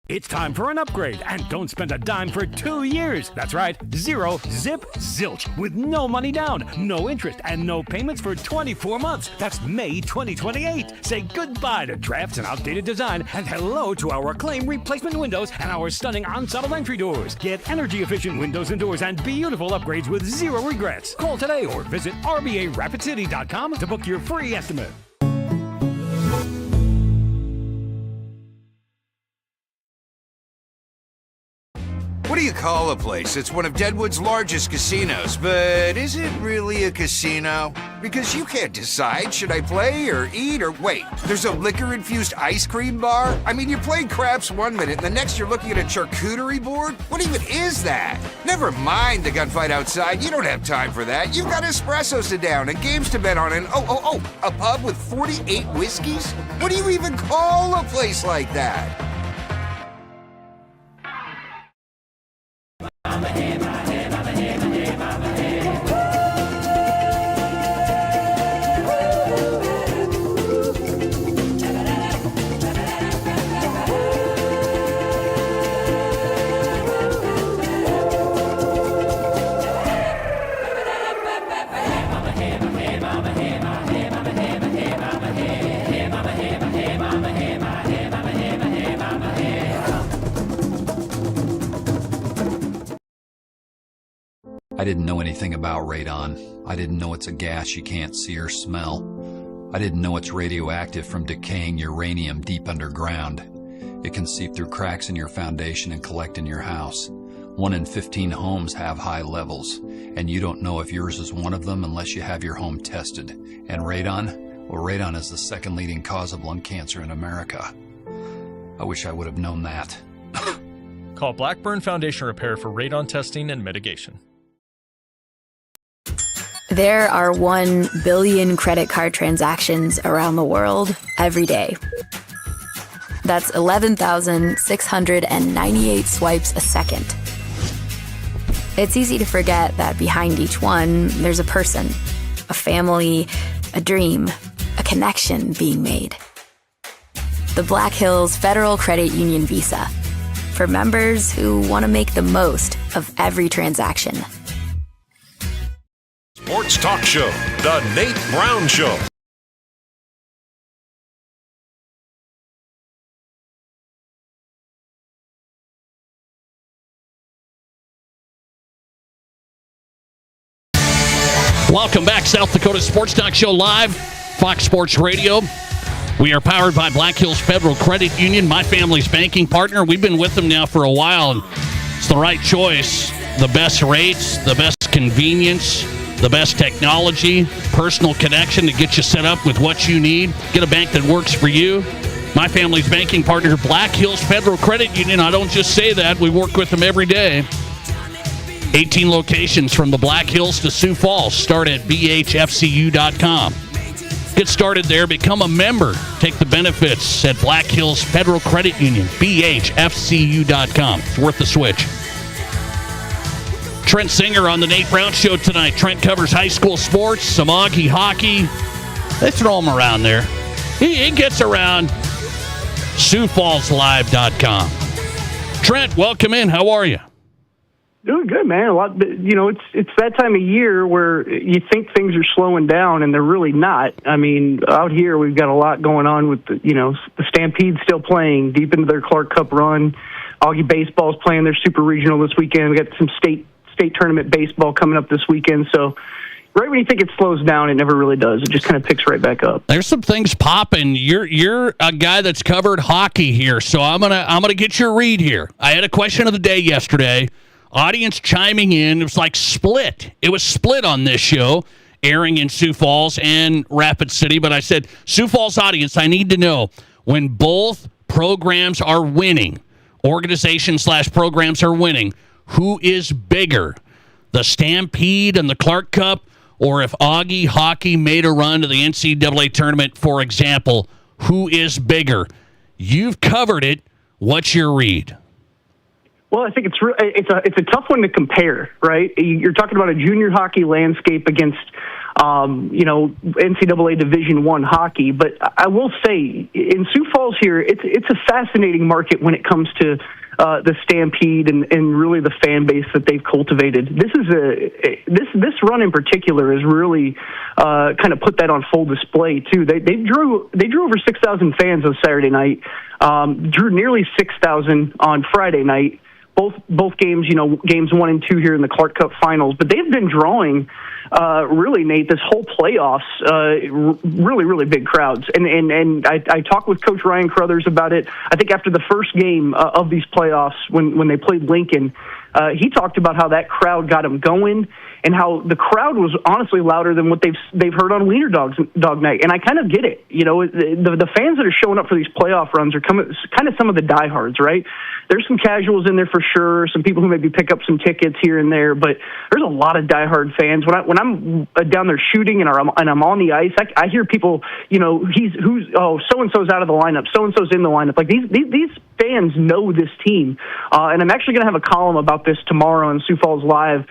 It's time for an upgrade, and don't spend a dime for 2 years. That's right, 0 zip zilch with no money down, no interest, and no payments for 24 months. That's May 2028. Say goodbye to drafts and outdated design, and hello to our acclaimed replacement windows and our stunning ensemble entry doors. Get energy-efficient windows and doors and beautiful upgrades with 0 regrets. Call today or visit RBARapidCity.com to book your free estimate. What do you call a place? It's one of Deadwood's largest casinos, but is it really a casino? Because you can't decide, should I play or eat or wait? There's a liquor-infused ice cream bar? I mean, you're playing craps 1 minute and the next you're looking at a charcuterie board? What even is that? Never mind the gunfight outside, you don't have time for that. You've got espressos to down and games to bet on and a pub with 48 whiskeys? What do you even call a place like that? I didn't know anything about radon. I didn't know it's a gas you can't see or smell. I didn't know it's radioactive from decaying uranium deep underground. It can seep through cracks in your foundation and collect in your house. 1 in 15 homes have high levels, and you don't know if yours is one of them unless you have your home tested. And radon? Well, radon is the second leading cause of lung cancer in America. I wish I would have known that. Call Blackburn Foundation Repair for radon testing and mitigation. There are 1 billion credit card transactions around the world every day. That's 11,698 swipes a second. It's easy to forget that behind each one, there's a person, a family, a dream, a connection being made. The Black Hills Federal Credit Union Visa, for members who want to make the most of every transaction. Sports Talk Show, The Nate Brown Show. Welcome back, South Dakota Sports Talk Show live, Fox Sports Radio. We are powered by Black Hills Federal Credit Union, my family's banking partner. We've been with them now for a while, and it's the right choice. The best rates, the best convenience, the best technology, personal connection to get you set up with what you need. Get a bank that works for you. My family's banking partner, Black Hills Federal Credit Union. I don't just say that. We work with them every day. 18 locations from the Black Hills to Sioux Falls. Start at bhfcu.com. Get started there. Become a member. Take the benefits at Black Hills Federal Credit Union. bhfcu.com. It's worth the switch. Trent Singer on the Nate Brown Show tonight. Trent covers high school sports, some Augie hockey. They throw him around there. He gets around. SiouxFallsLive.com. Trent, welcome in. How are you? Doing good, man. It's that time of year where you think things are slowing down, and they're really not. I mean, out here we've got a lot going on with the Stampede still playing deep into their Clark Cup run. Augie baseball's playing their super regional this weekend. We got some state tournament baseball coming up this weekend. So right when you think it slows down, it never really does. It just kind of picks right back up. There's some things popping. You're a guy that's covered hockey here, so I'm gonna get your read here. I had a question of the day yesterday. Audience chiming in. It was like split. It was split on this show, airing in Sioux Falls and Rapid City. But I said, Sioux Falls audience, I need to know, when both programs are winning, organizations/programs are winning, who is bigger, the Stampede and the Clark Cup, or if Augie hockey made a run to the NCAA tournament, for example, who is bigger? You've covered it. What's your read? Well, I think it's a tough one to compare, right? You're talking about a junior hockey landscape against, NCAA Division I hockey. But I will say, in Sioux Falls here, it's a fascinating market when it comes to the Stampede and really the fan base that they've cultivated. This run in particular has really kind of put that on full display too. They drew over 6,000 fans on Saturday night. Drew nearly 6,000 on Friday night. Both games, games 1 and 2 here in the Clark Cup finals. But they've been drawing, really, Nate, this whole playoffs, really, really big crowds. And I talked with Coach Ryan Crothers about it. I think after the first game of these playoffs, when they played Lincoln, he talked about how that crowd got him going and how the crowd was honestly louder than what they've heard on Wiener Dog Night. And I kind of get it. The fans that are showing up for these playoff runs are kind of some of the diehards, right? There's some casuals in there for sure, some people who maybe pick up some tickets here and there, but there's a lot of diehard fans. When I'm down there shooting and I'm on the ice, I hear people, so-and-so's out of the lineup, so-and-so's in the lineup. Like these fans know this team. And I'm actually going to have a column about this tomorrow on Sioux Falls Live,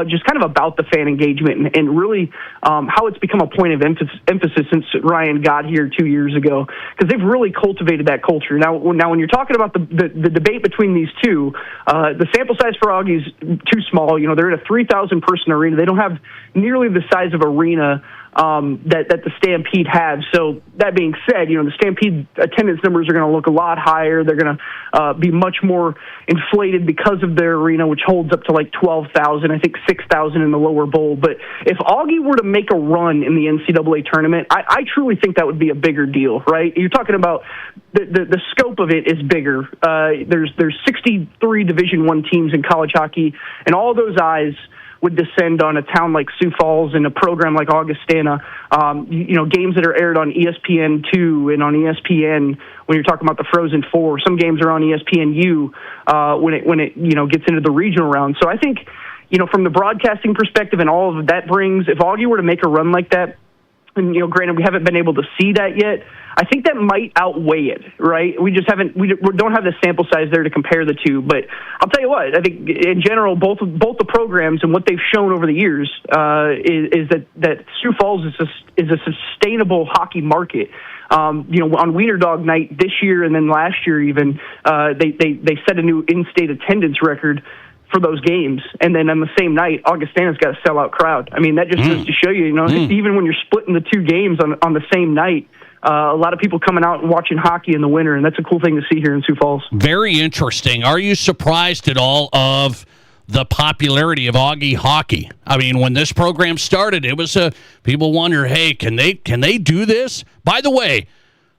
just kind of about the fan engagement and really how it's become a point of emphasis since Ryan got here 2 years ago, because they've really cultivated that culture. Now when you're talking about the debate between these two, the sample size for Augie's too small. They're at a 3,000 person arena. They don't have nearly the size of arena that the Stampede have. So that being said, the Stampede attendance numbers are going to look a lot higher. They're going to be much more inflated because of their arena, which holds up to like 12,000, I think 6,000 in the lower bowl. But if Augie were to make a run in the NCAA tournament, I truly think that would be a bigger deal, right? You're talking about the scope of it is bigger. There's 63 Division I teams in college hockey, and all those eyes would descend on a town like Sioux Falls and a program like Augustana. Games that are aired on ESPN2 and on ESPN when you're talking about the Frozen Four. Some games are on ESPNU when it gets into the regional round. So I think, from the broadcasting perspective and all of that brings, if Augie were to make a run like that, and granted we haven't been able to see that yet, I think that might outweigh it, right? We just we don't have the sample size there to compare the two. But I'll tell you what, I think in general, both the programs and what they've shown over the years is that Sioux Falls is a sustainable hockey market. On Wiener Dog night this year and then last year even, they set a new in-state attendance record for those games, and then on the same night, Augustana's got a sellout crowd. I mean, that just goes to show you, even when you're splitting the two games on the same night, a lot of people coming out and watching hockey in the winter, and that's a cool thing to see here in Sioux Falls. Very interesting. Are you surprised at all of the popularity of Augie hockey? I mean, when this program started, it was people wonder, hey, can they do this? By the way,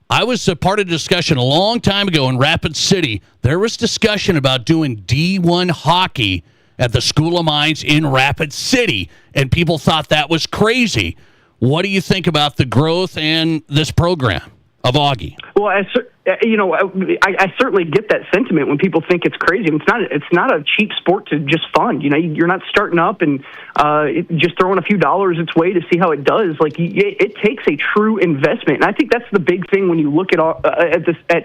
I was a part of the discussion a long time ago in Rapid City. There was discussion about doing D1 hockey at the School of Mines in Rapid City, and people thought that was crazy. What do you think about the growth and this program of Augie? Well, I certainly get that sentiment when people think it's crazy. It's not a cheap sport to just fund. You're not starting up and just throwing a few dollars its way to see how it does. Like it takes a true investment, and I think that's the big thing when you look at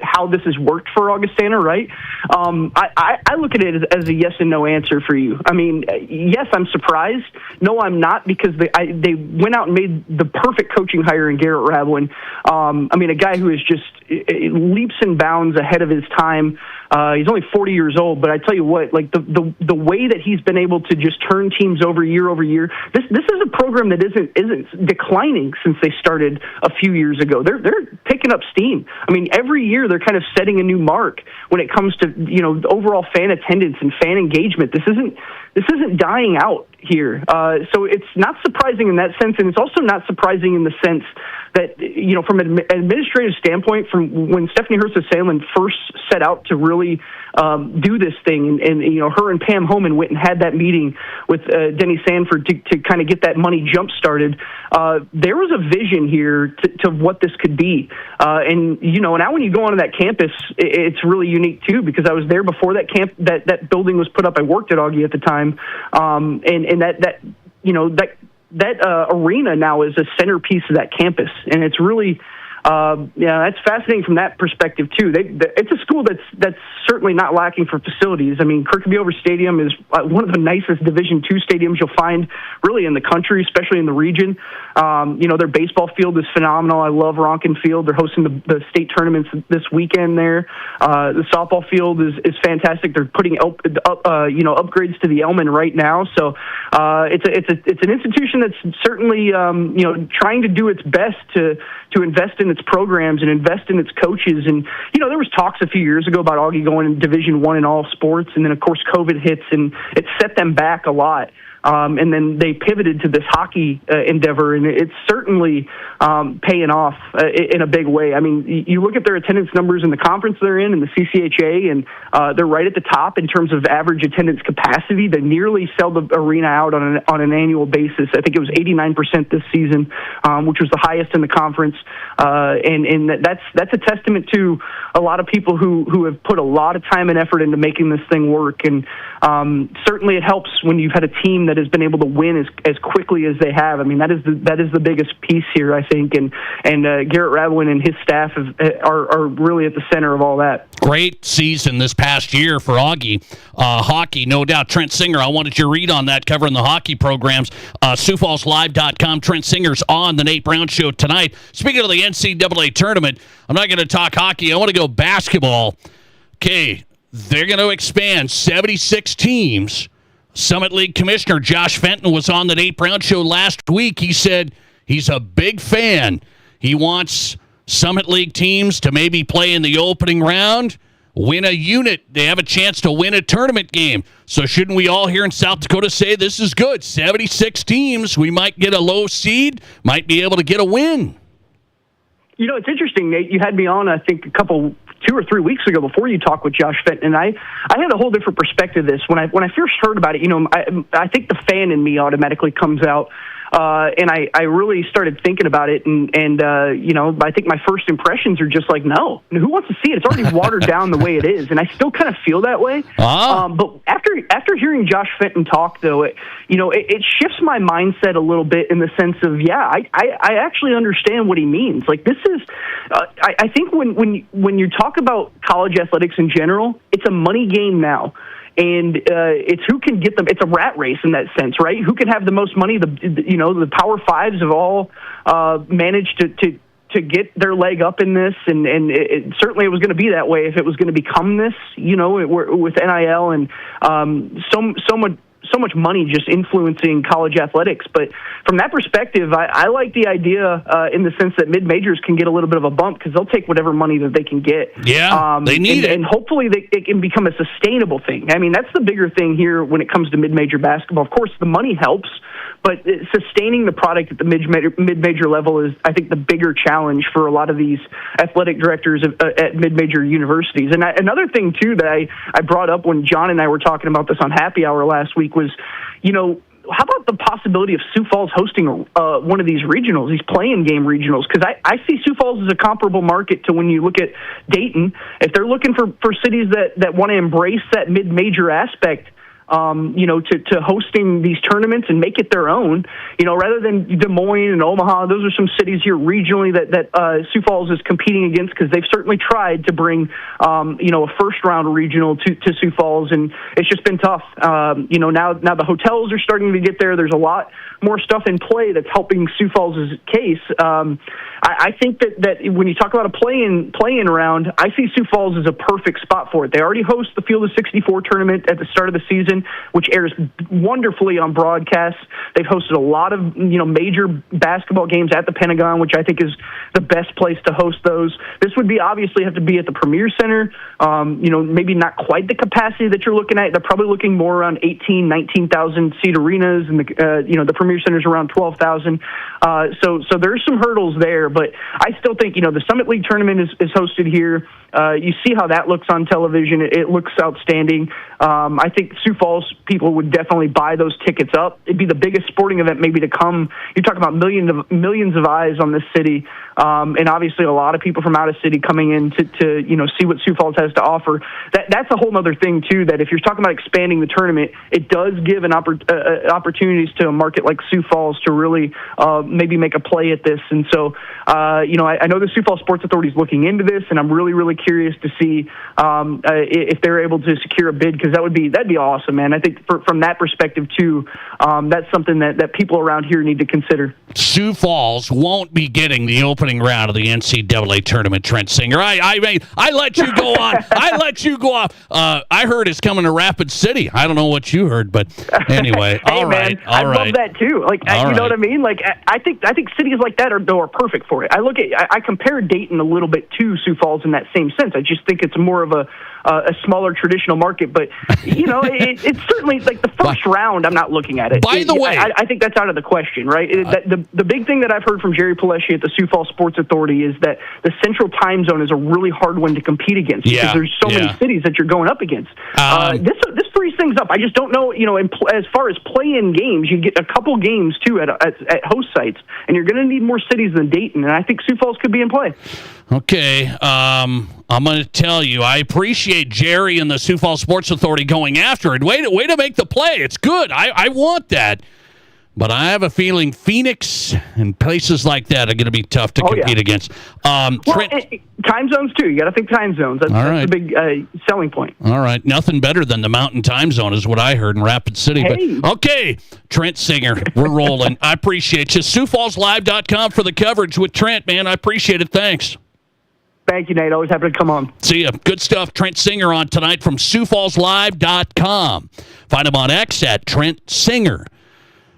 how this has worked for Augustana. Right? I look at it as a yes and no answer for you. I mean, yes, I'm surprised. No, I'm not, because they went out and made the perfect coaching hire in Garrett Ravelin. A guy who is just leaps and bounds ahead of his time. He's only 40 years old, but I tell you what, like the way that he's been able to just turn teams over year, this is a program that isn't declining since they started a few years ago. They're picking up steam. I mean, every year they're kind of setting a new mark when it comes to overall fan attendance and fan engagement. This isn't dying out here. So it's not surprising in that sense, and it's also not surprising in the sense that, from an administrative standpoint, from when Stephanie Hurst-Salem first set out to really do this thing, and her and Pam Homan went and had that meeting with Denny Sanford to kind of get that money jump-started, there was a vision here to what this could be. And now when you go onto that campus, it's really unique, too, because I was there before that building was put up. I worked at Augie at the time, and that arena now is a centerpiece of that campus, and it's really that's fascinating from that perspective too. It's a school that's certainly not lacking for facilities. I mean, Kirkby-Over Stadium is one of the nicest Division II stadiums you'll find really in the country, especially in the region. Their baseball field is phenomenal. I love Ronkin Field. They're hosting the state tournaments this weekend there. The softball field is fantastic. They're putting upgrades to the Elman right now. So it's an institution that's certainly trying to do its best to invest in its programs and invest in its coaches. And there was talks a few years ago about Augie going in Division I in all sports, and then of course COVID hits and it set them back a lot. And then they pivoted to this hockey endeavor, and it's certainly paying off in a big way. I mean, you look at their attendance numbers in the conference they're in the CCHA, and they're right at the top in terms of average attendance capacity. They nearly sell the arena out on an annual basis. I think it was 89% this season, which was the highest in the conference. And that's a testament to a lot of people who have put a lot of time and effort into making this thing work. And certainly it helps when you've had a team that has been able to win as quickly as they have. I mean, that is the biggest piece here, I think. And Garrett Ravelin and his staff are really at the center of all that. Great season this past year for Augie. Hockey, no doubt. Trent Singer, I wanted your read on that, covering the hockey programs. SiouxFallsLive.com. Trent Singer's on the Nate Brown Show tonight. Speaking of the NCAA tournament, I'm not going to talk hockey. I want to go basketball. Okay, they're going to expand 76 teams. Summit League Commissioner Josh Fenton was on the Nate Brown Show last week. He said He's a big fan. He wants Summit League teams to maybe play in the opening round, win a unit. They have a chance to win a tournament game. So shouldn't we all here in South Dakota say this is good? 76 teams. We might get a low seed, might be able to get a win. You know, it's interesting, Nate. You had me on, I think, 2 or 3 weeks ago before you talked with Josh Fenton, and I had a whole different perspective of this. When I first heard about it, you know, I think the fan in me automatically comes out. And I really started thinking about it, and you know, I think my first impressions are just like, no, who wants to see it? It's already watered down the way it is, and I still kind of feel that way. But after hearing Josh Fenton talk, though, it shifts my mindset a little bit in the sense of, I actually understand what he means. Like, this is, I think when you talk about college athletics in general, it's a money game now. And it's who can get them. It's a rat race in that sense, right? Who can have the most money? The Power Fives have all managed to get their leg up in this, and certainly it was going to be that way if it was going to become this. You know, with NIL and so much money just influencing college athletics. But from that perspective, I like the idea in the sense that mid-majors can get a little bit of a bump because they'll take whatever money that they can get. Yeah, they need it. And hopefully it can become a sustainable thing. I mean, that's the bigger thing here when it comes to mid-major basketball. Of course, the money helps, but sustaining the product at the mid-major level is, I think, the bigger challenge for a lot of these athletic directors at mid-major universities. And another thing, too, that I brought up when John and I were talking about this on Happy Hour last week was, you know, how about the possibility of Sioux Falls hosting one of these regionals, these playing game regionals? Because I see Sioux Falls as a comparable market to when you look at Dayton. If they're looking for cities that want to embrace that mid-major aspect, to hosting these tournaments and make it their own, you know, rather than Des Moines and Omaha. Those are some cities here regionally that Sioux Falls is competing against because they've certainly tried to bring, a first-round regional to Sioux Falls, and it's just been tough. Now the hotels are starting to get there. There's a lot more stuff in play that's helping Sioux Falls' case. I think that when you talk about a play-in round, I see Sioux Falls as a perfect spot for it. They already host the Field of 64 tournament at the start of the season, which airs wonderfully on broadcasts. They've hosted a lot of major basketball games at the Pentagon, which I think is the best place to host those. This would obviously have to be at the Premier Center. Maybe not quite the capacity that you're looking at. They're probably looking more around 18,000, 19,000 seat arenas, and the Premier Center's around 12,000. So there's some hurdles there, but I still think the Summit League tournament is hosted here. You see how that looks on television. It looks outstanding. I think Sioux Falls people would definitely buy those tickets up. It'd be the biggest sporting event maybe to come. You're talking about millions of eyes on this city, and obviously a lot of people from out of city coming in to see what Sioux Falls has to offer. That's a whole other thing too. That if you're talking about expanding the tournament, it does give opportunities to a market like Sioux Falls to really maybe make a play at this. And so I know the Sioux Falls Sports Authority is looking into this, and I'm really, really curious to see if they're able to secure a bid, because that'd be awesome, man. I think from that perspective too, that's something that people around here need to consider. Sioux Falls won't be getting the opening round of the NCAA tournament, Trent Singer. I let you go on. I let you go off. I heard it's coming to Rapid City. I don't know what you heard, but anyway. Hey, all right. I love that too. Like, you know what I mean? Like, I think cities like that are perfect for it. I compare Dayton a little bit to Sioux Falls in that same sense. I just think it's more of a smaller traditional market, but it's certainly like the first round. I'm not looking at it. By the way, I think that's out of the question, right? The big thing that I've heard from Jerry Peleschi at the Sioux Falls Sports Authority is that the Central Time Zone is a really hard one to compete against because there's so many cities that you're going up against. This frees things up. I just don't know. As far as play-in games, you get a couple games too at host sites, and you're going to need more cities than Dayton, and I think Sioux Falls could be in play. Okay, I'm going to tell you, I appreciate Jerry and the Sioux Falls Sports Authority going after it. Way to make the play. It's good. I want that. But I have a feeling Phoenix and places like that are going to be tough to compete against. Time zones, too. You got to think time zones. That's the big selling point. All right. Nothing better than the Mountain Time Zone is what I heard in Rapid City. Hey. But, okay, Trent Singer, we're rolling. I appreciate you. SiouxFallsLive.com for the coverage with Trent, man. I appreciate it. Thanks. Thank you, Nate. Always happy to come on. See ya. Good stuff. Trent Singer on tonight from SiouxFallsLive.com. Find him on X at Trent Singer.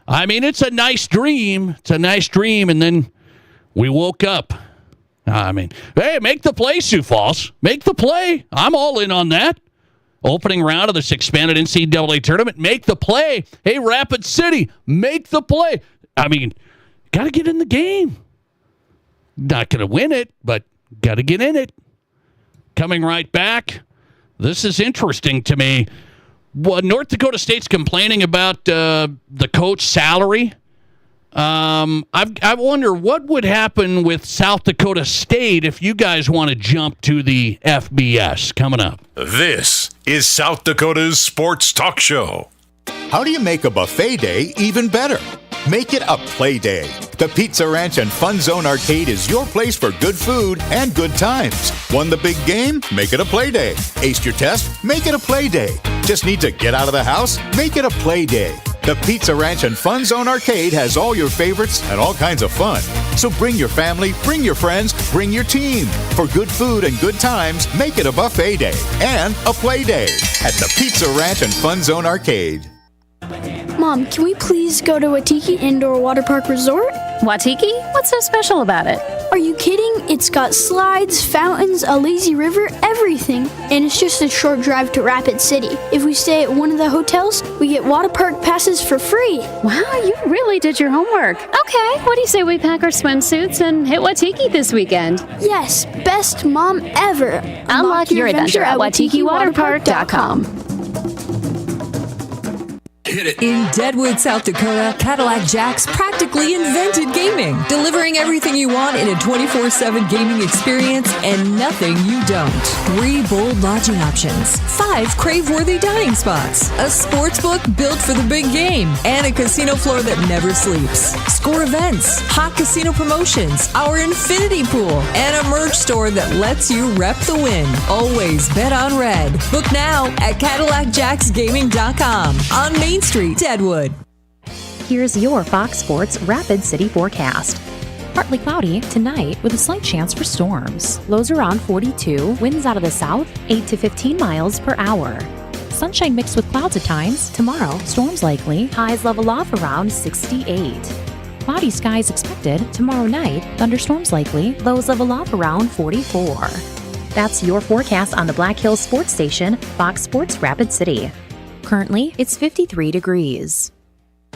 I mean, it's a nice dream. It's a nice dream, and then we woke up. I mean, hey, make the play, Sioux Falls. Make the play. I'm all in on that. Opening round of this expanded NCAA tournament. Make the play. Hey, Rapid City, make the play. I mean, got to get in the game. Not going to win it, but got to get in it. Coming right back. This is interesting to me. Well, North Dakota State's complaining about the coach salary. I wonder what would happen with South Dakota State if you guys want to jump to the FBS. Coming up. This is South Dakota's Sports Talk Show. How do you make a buffet day even better? Make it a play day. The Pizza Ranch and Fun Zone Arcade is your place for good food and good times. Won the big game? Make it a play day. Aced your test? Make it a play day. Just need to get out of the house? Make it a play day. The Pizza Ranch and Fun Zone Arcade has all your favorites and all kinds of fun. So bring your family, bring your friends, bring your team. For good food and good times, make it a buffet day and a play day at the Pizza Ranch and Fun Zone Arcade. Mom, can we please go to Waitiki Indoor Water Park Resort? Waitiki? What's so special about it? Are you kidding? It's got slides, fountains, a lazy river, everything. And it's just a short drive to Rapid City. If we stay at one of the hotels, we get water park passes for free. Wow, you really did your homework. Okay, what do you say we pack our swimsuits and hit Waitiki this weekend? Yes, best mom ever. Unlock your adventure at WaitikiWaterPark.com. In Deadwood, South Dakota, Cadillac Jack's practically invented gaming, delivering everything you want in a 24/7 gaming experience and nothing you don't. 3 bold lodging options, 5 crave-worthy dining spots, a sports book built for the big game, and a casino floor that never sleeps. Score events, hot casino promotions, our infinity pool, and a merch store that lets you rep the win. Always bet on red. Book now at CadillacJacksGaming.com on Main Street, Deadwood. Here's your Fox Sports Rapid City forecast. Partly cloudy tonight with a slight chance for storms. Lows around 42, winds out of the south 8 to 15 miles per hour. Sunshine mixed with clouds at times. Tomorrow, storms likely. Highs level off around 68. Cloudy skies expected. Tomorrow night, thunderstorms likely. Lows level off around 44. That's your forecast on the Black Hills Sports Station, Fox Sports Rapid City. Currently, it's 53 degrees.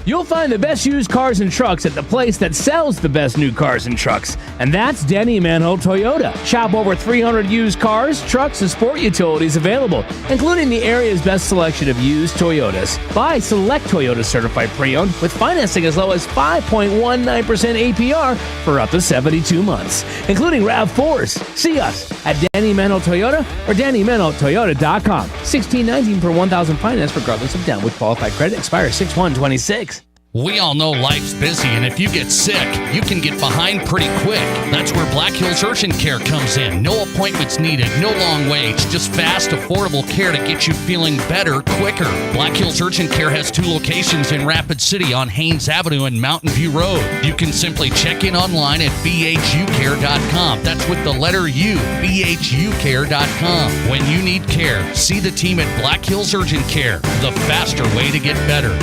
You'll find the best used cars and trucks at the place that sells the best new cars and trucks, and that's Denny Manholt Toyota. Shop over 300 used cars, trucks, and sport utilities available, including the area's best selection of used Toyotas. Buy select Toyota certified pre-owned with financing as low as 5.19% APR for up to 72 months, including RAV4s. See us at Denny Manholt Toyota or DennyManholtToyota.com. $16.19 per $1,000 finance regardless of down with qualified credit. Expires 6/1/26. We all know life's busy, and if you get sick, you can get behind pretty quick. That's where Black Hills Urgent Care comes in. No appointments needed, no long waits, just fast, affordable care to get you feeling better quicker. Black Hills Urgent Care has 2 locations in Rapid City on Haynes Avenue and Mountain View Road. You can simply check in online at bhucare.com. That's with the letter U, bhucare.com. When you need care, see the team at Black Hills Urgent Care, the faster way to get better.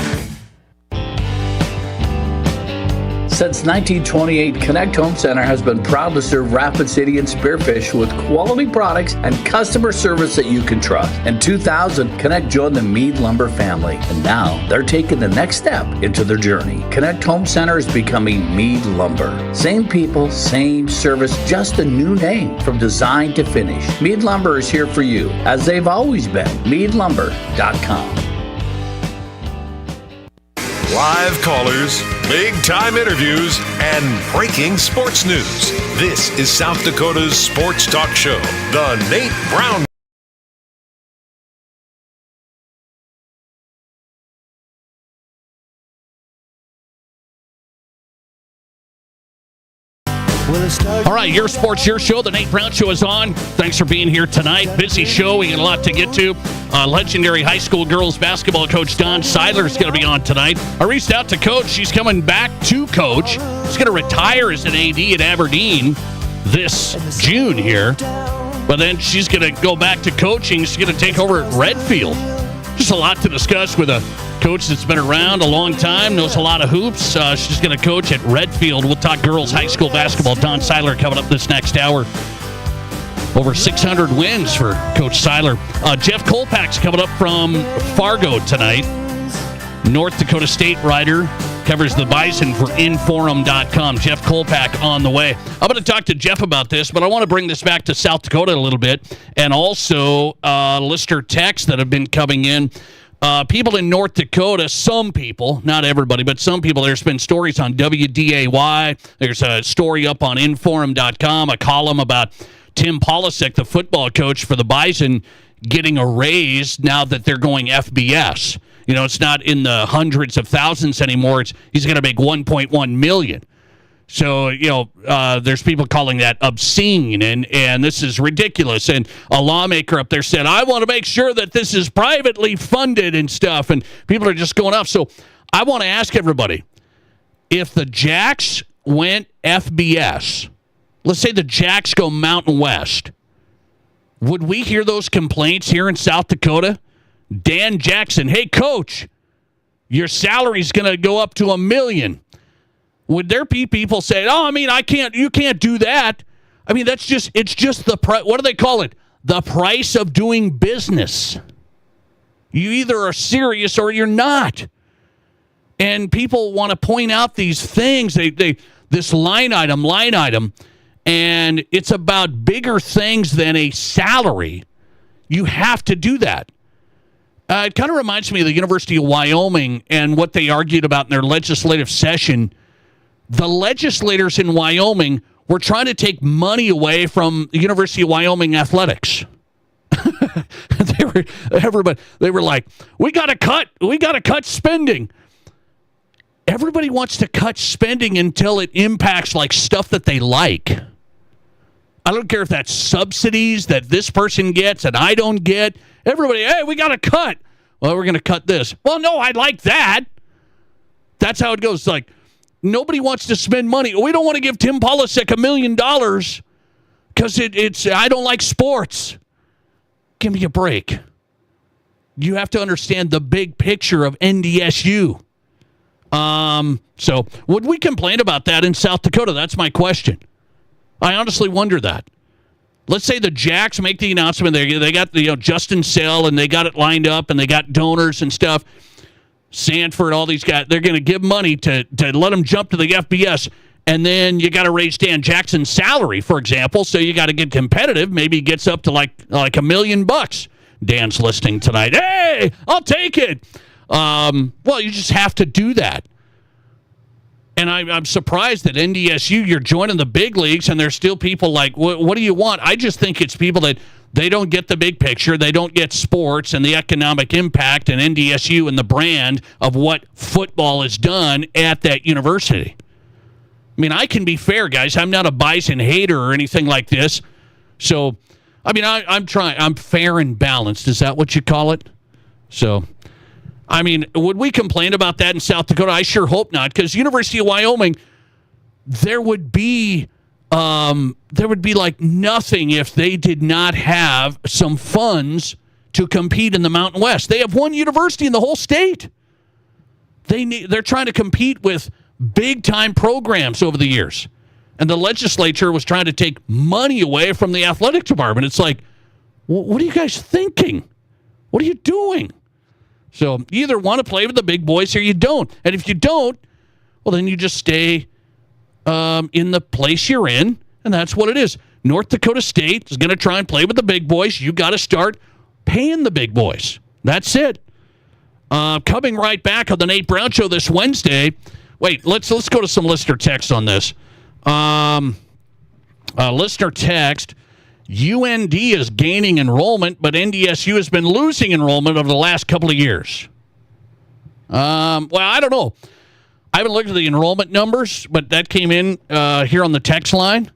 Since 1928, Connect Home Center has been proud to serve Rapid City and Spearfish with quality products and customer service that you can trust. In 2000, Connect joined the Mead Lumber family, and now they're taking the next step into their journey. Connect Home Center is becoming Mead Lumber. Same people, same service, just a new name from design to finish. Mead Lumber is here for you, as they've always been. MeadLumber.com. Live callers, big-time interviews, and breaking sports news. This is South Dakota's Sports Talk Show, The Nate Brown. All right, your sports, your show. The Nate Brown Show is on. Thanks for being here tonight. Busy show. We got a lot to get to. Legendary high school girls basketball coach Don Seidler is going to be on tonight. I reached out to Coach. She's coming back to coach. She's going to retire as an AD at Aberdeen this June here. But then she's going to go back to coaching. She's going to take over at Redfield. Just a lot to discuss with a coach that's been around a long time, knows a lot of hoops. She's going to coach at Redfield. We'll talk girls high school basketball. Dawn Seiler coming up this next hour. Over 600 wins for Coach Seiler. Jeff Kolpak's coming up from Fargo tonight. North Dakota State writer, covers the Bison for Inforum.com. Jeff Kolpak on the way. I'm going to talk to Jeff about this, but I want to bring this back to South Dakota a little bit, and also listener texts that have been coming in. People in North Dakota, some people, not everybody, but some people, there's been stories on WDAY. There's a story up on Inforum.com, a column about Tim Polasek, the football coach for the Bison, getting a raise now that they're going FBS. You know, it's not in the hundreds of thousands anymore. He's going to make $1.1 million. So, you know, there's people calling that obscene, and this is ridiculous. And a lawmaker up there said, I want to make sure that this is privately funded and stuff. And people are just going off. So I want to ask everybody, if the Jacks went FBS, let's say the Jacks go Mountain West, would we hear those complaints here in South Dakota? Dan Jackson, hey, coach, your salary's going to go up to $1 million. Would there be people saying, oh, I mean, you can't do that? I mean, it's just the what do they call it? The price of doing business. You either are serious or you're not. And people want to point out these things, this line item, and it's about bigger things than a salary. You have to do that. It kind of reminds me of the University of Wyoming and what they argued about in their legislative session. The legislators in Wyoming were trying to take money away from the University of Wyoming athletics. They were like, we got to cut spending. Everybody wants to cut spending until it impacts like stuff that they like. I don't care if that's subsidies that this person gets and I don't get. Everybody, hey, we got to cut. Well, we're going to cut this. Well, no, I like that. That's how it goes. It's like, nobody wants to spend money. We don't want to give Tim Polasek $1 million because it's I don't like sports. Give me a break. You have to understand the big picture of NDSU. So would we complain about that in South Dakota? That's my question. I honestly wonder that. Let's say the Jacks make the announcement. They got Justin Sell, and they got it lined up, and they got donors and stuff. Sanford, all these guys, they're going to give money to let them jump to the FBS. And then you got to raise Dan Jackson's salary, for example. So you got to get competitive. Maybe he gets up to like $1 million. Dan's listening tonight. Hey, I'll take it. Well, you just have to do that. And I'm surprised that NDSU, you're joining the big leagues, and there's still people like, what do you want? I just think it's people that they don't get the big picture. They don't get sports and the economic impact and NDSU and the brand of what football has done at that university. I mean, I can be fair, guys. I'm not a Bison hater or anything like this. So, I mean, I'm trying. I'm fair and balanced. Is that what you call it? So, I mean, would we complain about that in South Dakota? I sure hope not, because University of Wyoming, there would be like nothing if they did not have some funds to compete in the Mountain West. They have one university in the whole state. They're trying to compete with big-time programs over the years. And the legislature was trying to take money away from the athletic department. It's like, what are you guys thinking? What are you doing? So you either want to play with the big boys or you don't. And if you don't, well, then you just stay in the place you're in, and that's what it is. North Dakota State is going to try and play with the big boys. You got to start paying the big boys. That's it. Coming right back on the Nate Brown Show this Wednesday. Wait, let's go to some listener text on this. Listener text. UND is gaining enrollment, but NDSU has been losing enrollment over the last couple of years. Well, I don't know. I haven't looked at the enrollment numbers, but that came in here on the text line.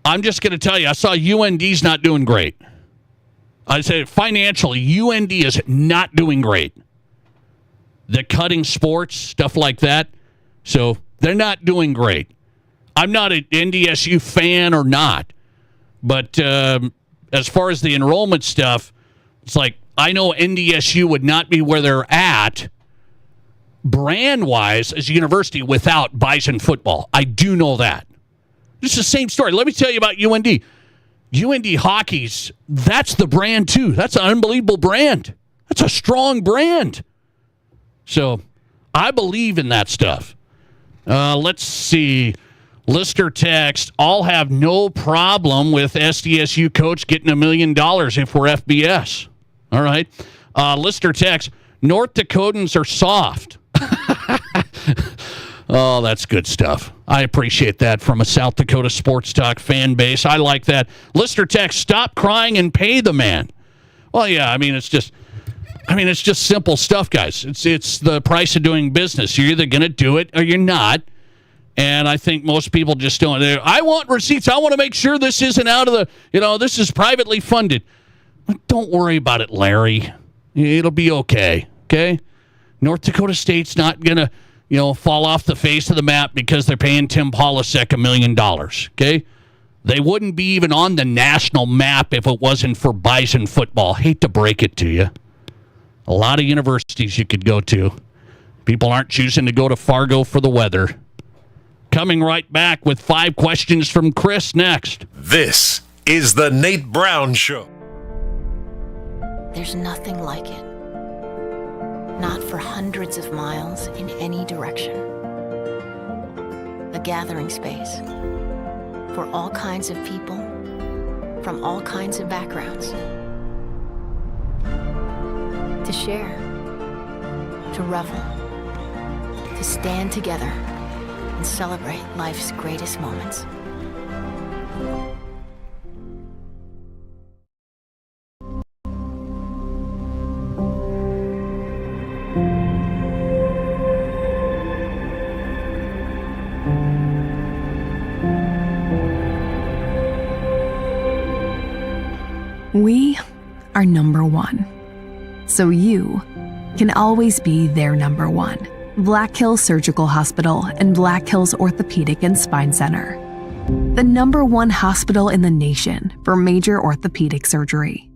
I'm just going to tell you, I saw UND's not doing great. I said financially, UND is not doing great. They're cutting sports, stuff like that. So they're not doing great. I'm not an NDSU fan or not. But as far as the enrollment stuff, it's like, I know NDSU would not be where they're at brand-wise as a university without Bison football. I do know that. It's the same story. Let me tell you about UND. UND hockey's, that's the brand too. That's an unbelievable brand. That's a strong brand. So I believe in that stuff. Let's see. Lister text, I'll have no problem with SDSU coach getting $1 million if we're FBS. All right. Lister text, North Dakotans are soft. Oh, that's good stuff. I appreciate that from a South Dakota Sports Talk fan base. I like that. Lister text, stop crying and pay the man. Well, yeah, it's just simple stuff, guys. It's the price of doing business. You're either going to do it or you're not. And I think most people just don't. I want receipts. I want to make sure this isn't out of the, this is privately funded. Don't worry about it, Larry. It'll be okay. Okay? North Dakota State's not going to, fall off the face of the map because they're paying Tim Polasek $1 million. Okay? They wouldn't be even on the national map if it wasn't for Bison football. Hate to break it to you. A lot of universities you could go to. People aren't choosing to go to Fargo for the weather. Coming right back with 5 questions from Chris next. This is the Nate Brown Show. There's nothing like it. Not for hundreds of miles in any direction. A gathering space for all kinds of people from all kinds of backgrounds. To share, to revel, to stand together and celebrate life's greatest moments. We are number one. So you can always be their number one. Black Hills Surgical Hospital and Black Hills Orthopedic and Spine Center. The number one hospital in the nation for major orthopedic surgery.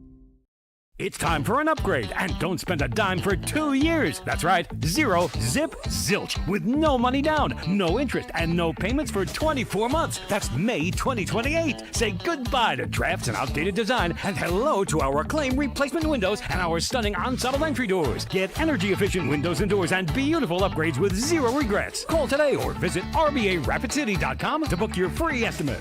It's time for an upgrade, and don't spend a dime for 2 years. That's right, 0 zip zilch with no money down, no interest, and no payments for 24 months. That's May 2028. Say goodbye to drafts and outdated design, and hello to our acclaimed replacement windows and our stunning ensemble entry doors. Get energy-efficient windows and doors and beautiful upgrades with 0 regrets. Call today or visit RBARapidCity.com to book your free estimate.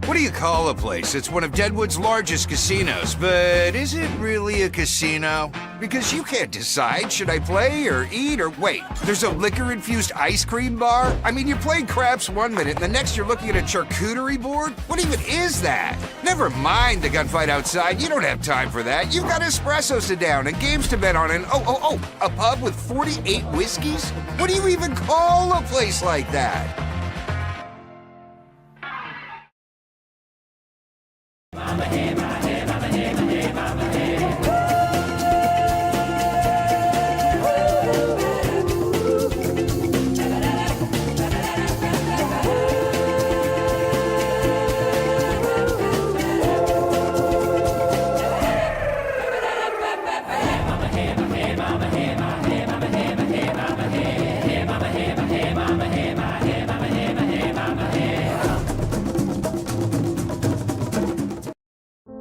What do you call a place? It's one of Deadwood's largest casinos, but is it really a casino? Because you can't decide, should I play or eat or wait, there's a liquor-infused ice cream bar? You're playing craps 1 minute and the next you're looking at a charcuterie board? What even is that? Never mind the gunfight outside, you don't have time for that. You've got espressos to down and games to bet on and a pub with 48 whiskeys? What do you even call a place like that?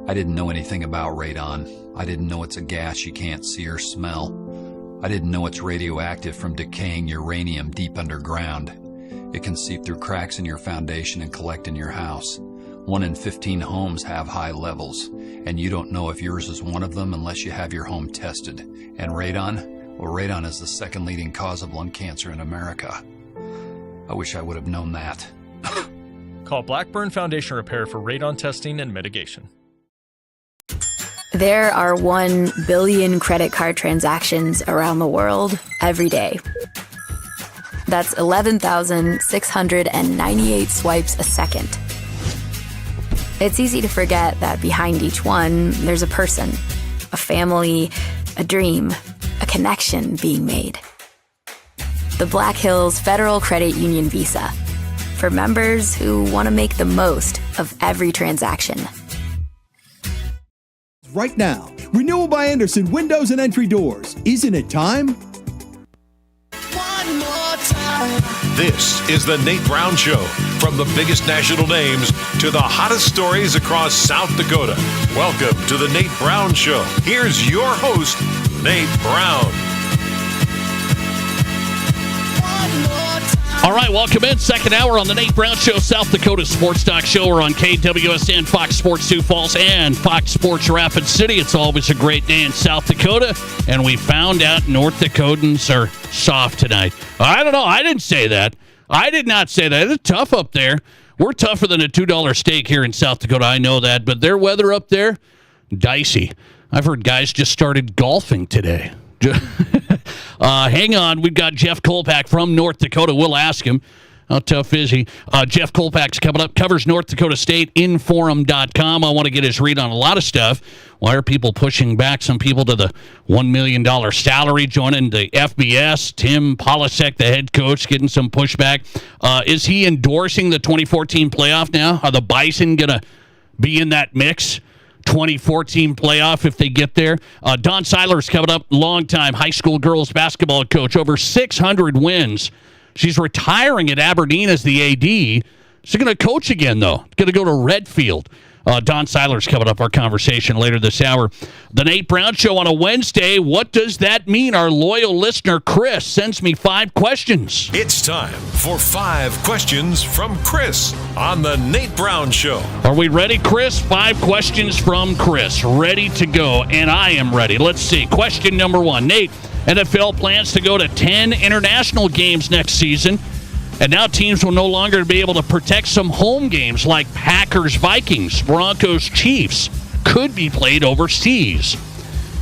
I didn't know anything about radon. I didn't know it's a gas you can't see or smell. I didn't know it's radioactive from decaying uranium deep underground. It can seep through cracks in your foundation and collect in your house. 1 in 15 homes have high levels, and you don't know if yours is one of them unless you have your home tested. And radon? Well, radon is the second leading cause of lung cancer in America. I wish I would have known that. Call Blackburn Foundation Repair for radon testing and mitigation. There are 1 billion credit card transactions around the world every day. That's 11,698 swipes a second. It's easy to forget that behind each one, there's a person, a family, a dream, a connection being made. The Black Hills Federal Credit Union Visa. for members who want to make the most of every transaction. Right now, Renewal by Andersen Windows and Entry Doors. Isn't it time? One more time. This is the Nate Brown Show. From the biggest national names to the hottest stories across South Dakota. Welcome to the Nate Brown Show. Here's your host, Nate Brown. All right, welcome in. Second hour on the Nate Brown Show, South Dakota Sports Talk Show. We're on KWSN, Fox Sports Sioux Falls, and Fox Sports Rapid City. It's always a great day in South Dakota, and we found out North Dakotans are soft tonight. I don't know. I didn't say that. I did not say that. It's tough up there. We're tougher than a $2 steak here in South Dakota. I know that, but their weather up there, dicey. I've heard guys just started golfing today. Hang on. We've got Jeff Kolpak from North Dakota. We'll ask him. How tough is he? Jeff Kolpak's coming up. Covers North Dakota State, Inforum.com. I want to get his read on a lot of stuff. Why are people pushing back some people to the $1 million salary, joining the FBS? Tim Polasek, the head coach, getting some pushback. Is he endorsing the 2014 playoff now? Are the Bison going to be in that mix? 2014 playoff if they get there. Don Seiler's coming up, longtime high school girls basketball coach, over 600 wins. She's retiring at Aberdeen as the AD. She's going to coach again, though. Going to go to Redfield. Don Seiler's coming up, our conversation later this hour. The Nate Brown Show on a Wednesday. What does that mean? Our loyal listener, Chris, sends me 5 questions. It's time for 5 questions from Chris on the Nate Brown Show. Are we ready, Chris? 5 questions from Chris. Ready to go, and I am ready. Let's see. Question number 1. Nate, NFL plans to go to 10 international games next season. And now teams will no longer be able to protect some home games like Packers-Vikings, Broncos-Chiefs could be played overseas.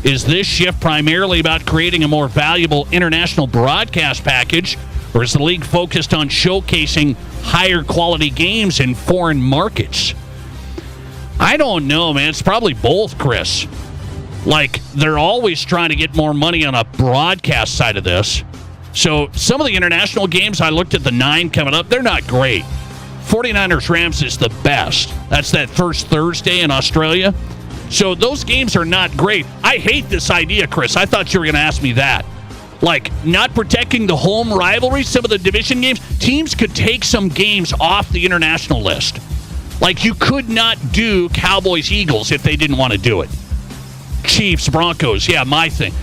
Is this shift primarily about creating a more valuable international broadcast package, or is the league focused on showcasing higher quality games in foreign markets? I don't know, man. It's probably both, Chris. Like, they're always trying to get more money on a broadcast side of this. So some of the international games, I looked at the 9 coming up, they're not great. 49ers-Rams is the best. That's that first Thursday in Australia. So those games are not great. I hate this idea, Chris. I thought you were going to ask me that. Like, not protecting the home rivalry, some of the division games, teams could take some games off the international list. Like, you could not do Cowboys-Eagles if they didn't want to do it. Chiefs-Broncos, yeah, my thing.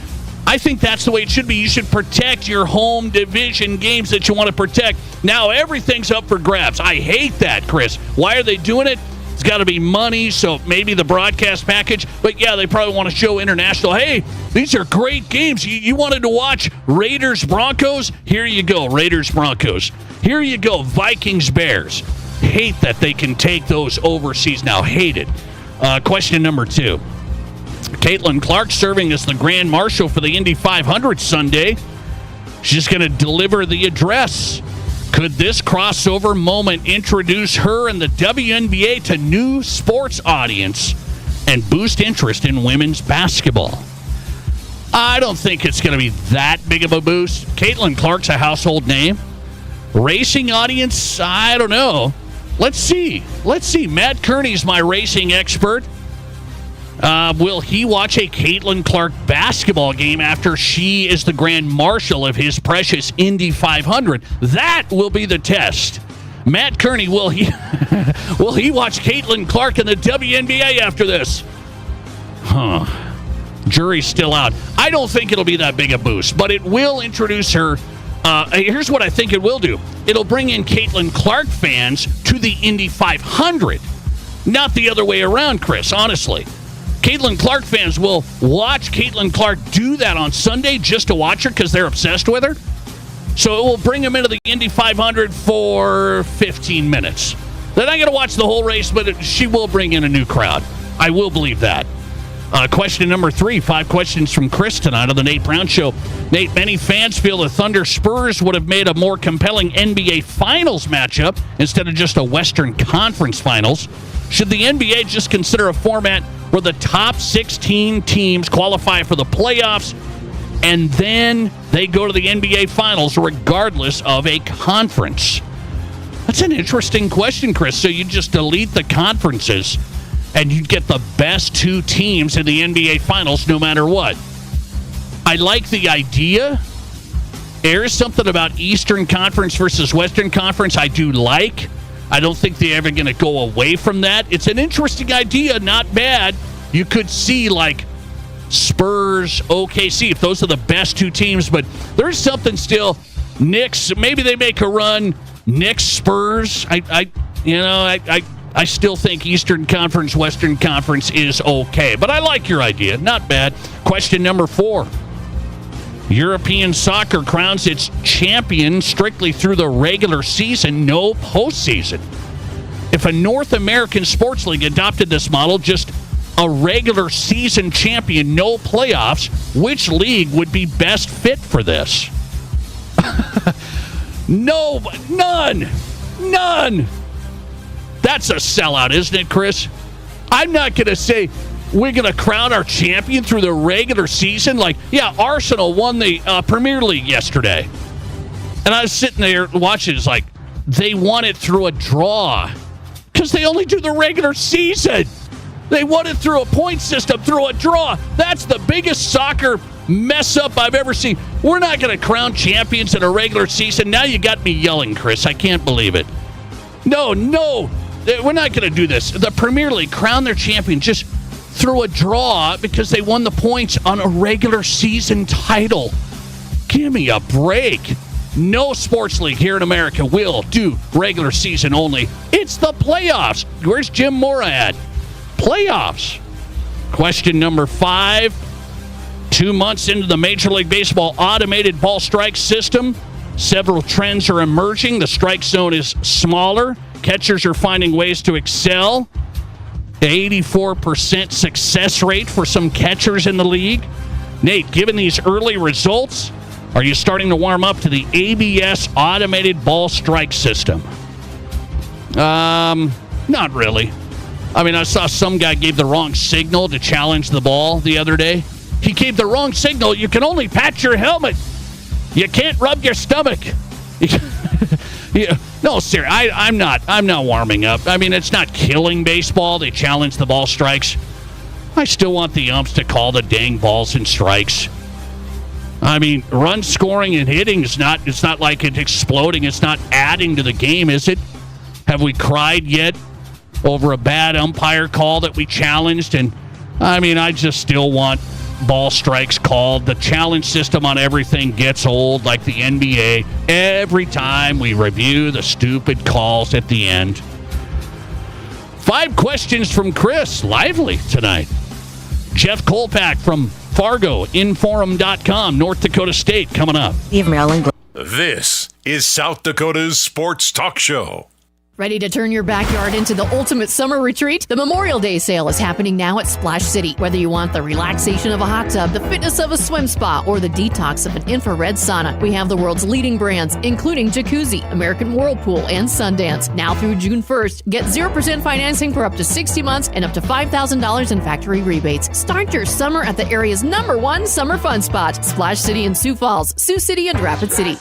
I think that's the way it should be. You should protect your home division games that you want to protect. Now everything's up for grabs. I hate that, Chris. Why are they doing it? It's got to be money, so maybe the broadcast package. But, yeah, they probably want to show international. Hey, these are great games. You wanted to watch Raiders-Broncos? Here you go, Raiders-Broncos. Here you go, Vikings-Bears. Hate that they can take those overseas now. Hate it. Question number 2. Caitlin Clark serving as the Grand Marshal for the Indy 500 Sunday. She's going to deliver the address. Could this crossover moment introduce her and the WNBA to new sports audience and boost interest in women's basketball? I don't think it's going to be that big of a boost. Caitlin Clark's a household name. Racing audience, I don't know. Let's see. Matt Kearney's my racing expert. Will he watch a Caitlin Clark basketball game after she is the Grand Marshal of his precious Indy 500? That will be the test. Matt Kearney, will he watch Caitlin Clark in the WNBA after this? Jury's still out. I don't think it'll be that big a boost, but it will introduce her. Here's what I think it will do. It'll bring in Caitlin Clark fans to the Indy 500. Not the other way around, Chris, honestly. Caitlin Clark fans will watch Caitlin Clark do that on Sunday just to watch her because they're obsessed with her. So it will bring them into the Indy 500 for 15 minutes. They're not going to watch the whole race, but she will bring in a new crowd. I will believe that. Question number 3, 5 questions from Chris tonight on the Nate Brown Show. Nate, many fans feel the Thunder Spurs would have made a more compelling NBA Finals matchup instead of just a Western Conference Finals. Should the NBA just consider a format where the top 16 teams qualify for the playoffs and then they go to the NBA Finals regardless of a conference? That's an interesting question, Chris. So you just delete the conferences and you get the best 2 teams in the NBA Finals no matter what. I like the idea. There's something about Eastern Conference versus Western Conference I do like. I don't think they're ever going to go away from that. It's an interesting idea, not bad. You could see like Spurs, OKC, if those are the best 2 teams, but there's something still. Knicks, maybe they make a run. Knicks, Spurs. I still think Eastern Conference, Western Conference is okay, but I like your idea. Not bad. Question number 4. European soccer crowns its champion strictly through the regular season, no postseason. If a North American sports league adopted this model, just a regular season champion, no playoffs, which league would be best fit for this? No, none. That's a sellout, isn't it, Chris? I'm not going to say we're going to crown our champion through the regular season. Like, yeah, Arsenal won the Premier League yesterday. And I was sitting there watching. It's like, they won it through a draw because they only do the regular season. They won it through a point system, through a draw. That's the biggest soccer mess up I've ever seen. We're not going to crown champions in a regular season. Now you got me yelling, Chris. I can't believe it. No, we're not going to do this. The Premier League crown their champion just through a draw because they won the points on a regular season title. Give me a break. No sports league here in America will do regular season only. It's the playoffs. Where's Jim Mora at? Playoffs. Question number 5. 2 months into the Major League Baseball automated ball strike system, several trends are emerging. The strike zone is smaller. Catchers are finding ways to excel. 84% success rate for some catchers in the league. Nate, given these early results, are you starting to warm up to the ABS automated ball strike system? Not really. I mean, I saw some guy gave the wrong signal to challenge the ball the other day. He gave the wrong signal. You can only pat your helmet. You can't rub your stomach. Yeah. No, seriously, I'm not warming up. I mean, it's not killing baseball. They challenge the ball strikes. I still want the umps to call the dang balls and strikes. I mean, run scoring and hitting it's not like it's exploding. It's not adding to the game, is it? Have we cried yet over a bad umpire call that we challenged? And I mean, I just still want ball strikes called. The challenge system on everything gets old, like the NBA. Every time we review the stupid calls at the end. 5 questions from Chris. Lively tonight. Jeff Kolpak from Fargo, Inforum.com, North Dakota State, coming up. This is South Dakota's Sports Talk Show. Ready to turn your backyard into the ultimate summer retreat? The Memorial Day sale is happening now at Splash City. Whether you want the relaxation of a hot tub, the fitness of a swim spa, or the detox of an infrared sauna, we have the world's leading brands, including Jacuzzi, American Whirlpool, and Sundance. Now through June 1st, get 0% financing for up to 60 months and up to $5,000 in factory rebates. Start your summer at the area's #1 summer fun spot, Splash City in Sioux Falls, Sioux City, and Rapid City.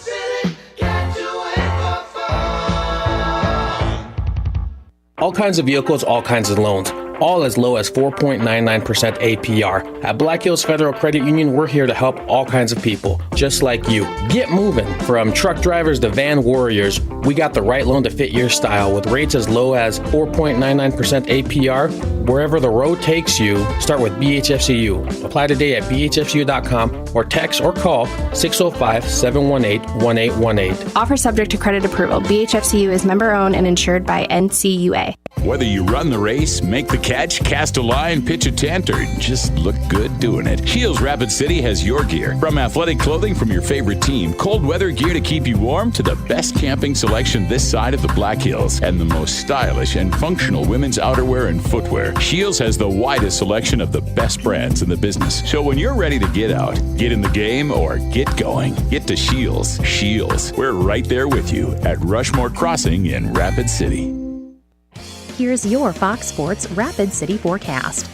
All kinds of vehicles, all kinds of loans, all as low as 4.99% APR. At Black Hills Federal Credit Union, we're here to help all kinds of people, just like you. Get moving. From truck drivers to van warriors, we got the right loan to fit your style with rates as low as 4.99% APR. Wherever the road takes you, start with BHFCU. Apply today at bhfcu.com or text or call 605-718-1818. Offer subject to credit approval. BHFCU is member owned and insured by NCUA. Whether you run the race, make the catch, cast a line, pitch a tent, or just look good doing it, Shields Rapid City has your gear. From athletic clothing from your favorite team, cold weather gear to keep you warm, to the best camping selection this side of the Black Hills, and the most stylish and functional women's outerwear and footwear, Shields has the widest selection of the best brands in the business. So when you're ready to get out, get in the game, or get going, get to Shields. Shields, we're right there with you at Rushmore Crossing in Rapid City. Here's your Fox Sports Rapid City forecast.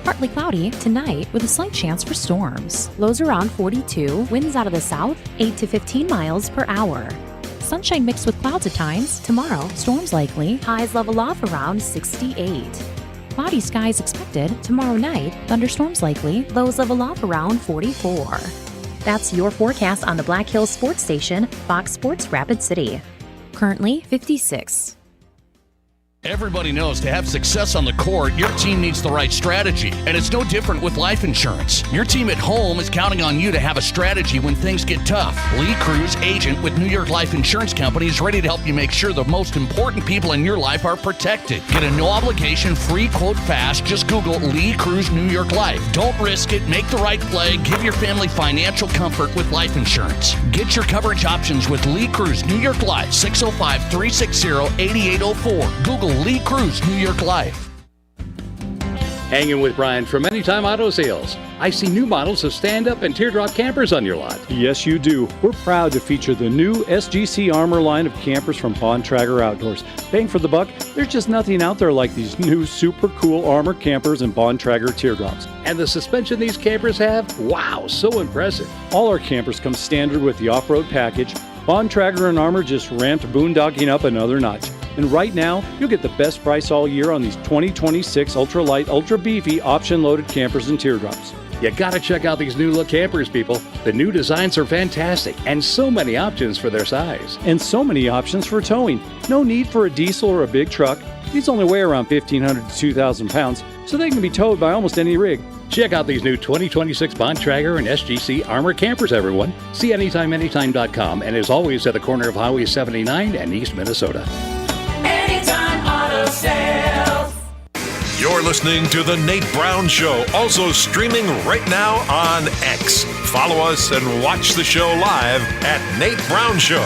Partly cloudy tonight with a slight chance for storms. Lows around 42, winds out of the south, 8 to 15 miles per hour. Sunshine mixed with clouds at times. Tomorrow, storms likely. Highs level off around 68. Cloudy skies expected. Tomorrow night, thunderstorms likely. Lows level off around 44. That's your forecast on the Black Hills Sports Station, Fox Sports Rapid City. Currently 56. Everybody knows to have success on the court, your team needs the right strategy. And it's no different with life insurance. Your team at home is counting on you to have a strategy when things get tough. Lee Cruz, agent with New York Life Insurance Company, is ready to help you make sure the most important people in your life are protected. Get a no-obligation free quote fast. Just Google Lee Cruz New York Life. Don't risk it. Make the right play. Give your family financial comfort with life insurance. Get your coverage options with Lee Cruz New York Life, 605-360-8804. Google Lee Cruz New York Life. Hanging with Brian from Anytime Auto Sales. I see new models of stand-up and teardrop campers on your lot. Yes, you do. We're proud to feature the new SGC Armor line of campers from Bontrager Outdoors. Bang for the buck, there's just nothing out there like these new super cool Armor campers and Bontrager teardrops. And the suspension these campers have? Wow, so impressive. All our campers come standard with the off-road package. Bontrager and Armor just ramped boondocking up another notch. And right now, you'll get the best price all year on these 2026 ultra-light, ultra-beefy, option-loaded campers and teardrops. You gotta check out these new look campers, people. The new designs are fantastic, and so many options for their size. And so many options for towing. No need for a diesel or a big truck. These only weigh around 1,500 to 2,000 pounds, so they can be towed by almost any rig. Check out these new 2026 Bontrager and SGC Armor campers, everyone. See AnytimeAnytime.com, and as always, at the corner of Highway 79 and East Minnesota. Anytime Auto Sales. You're listening to The Nate Brown Show, also streaming right now on X. Follow us and watch the show live at Nate Brown Show.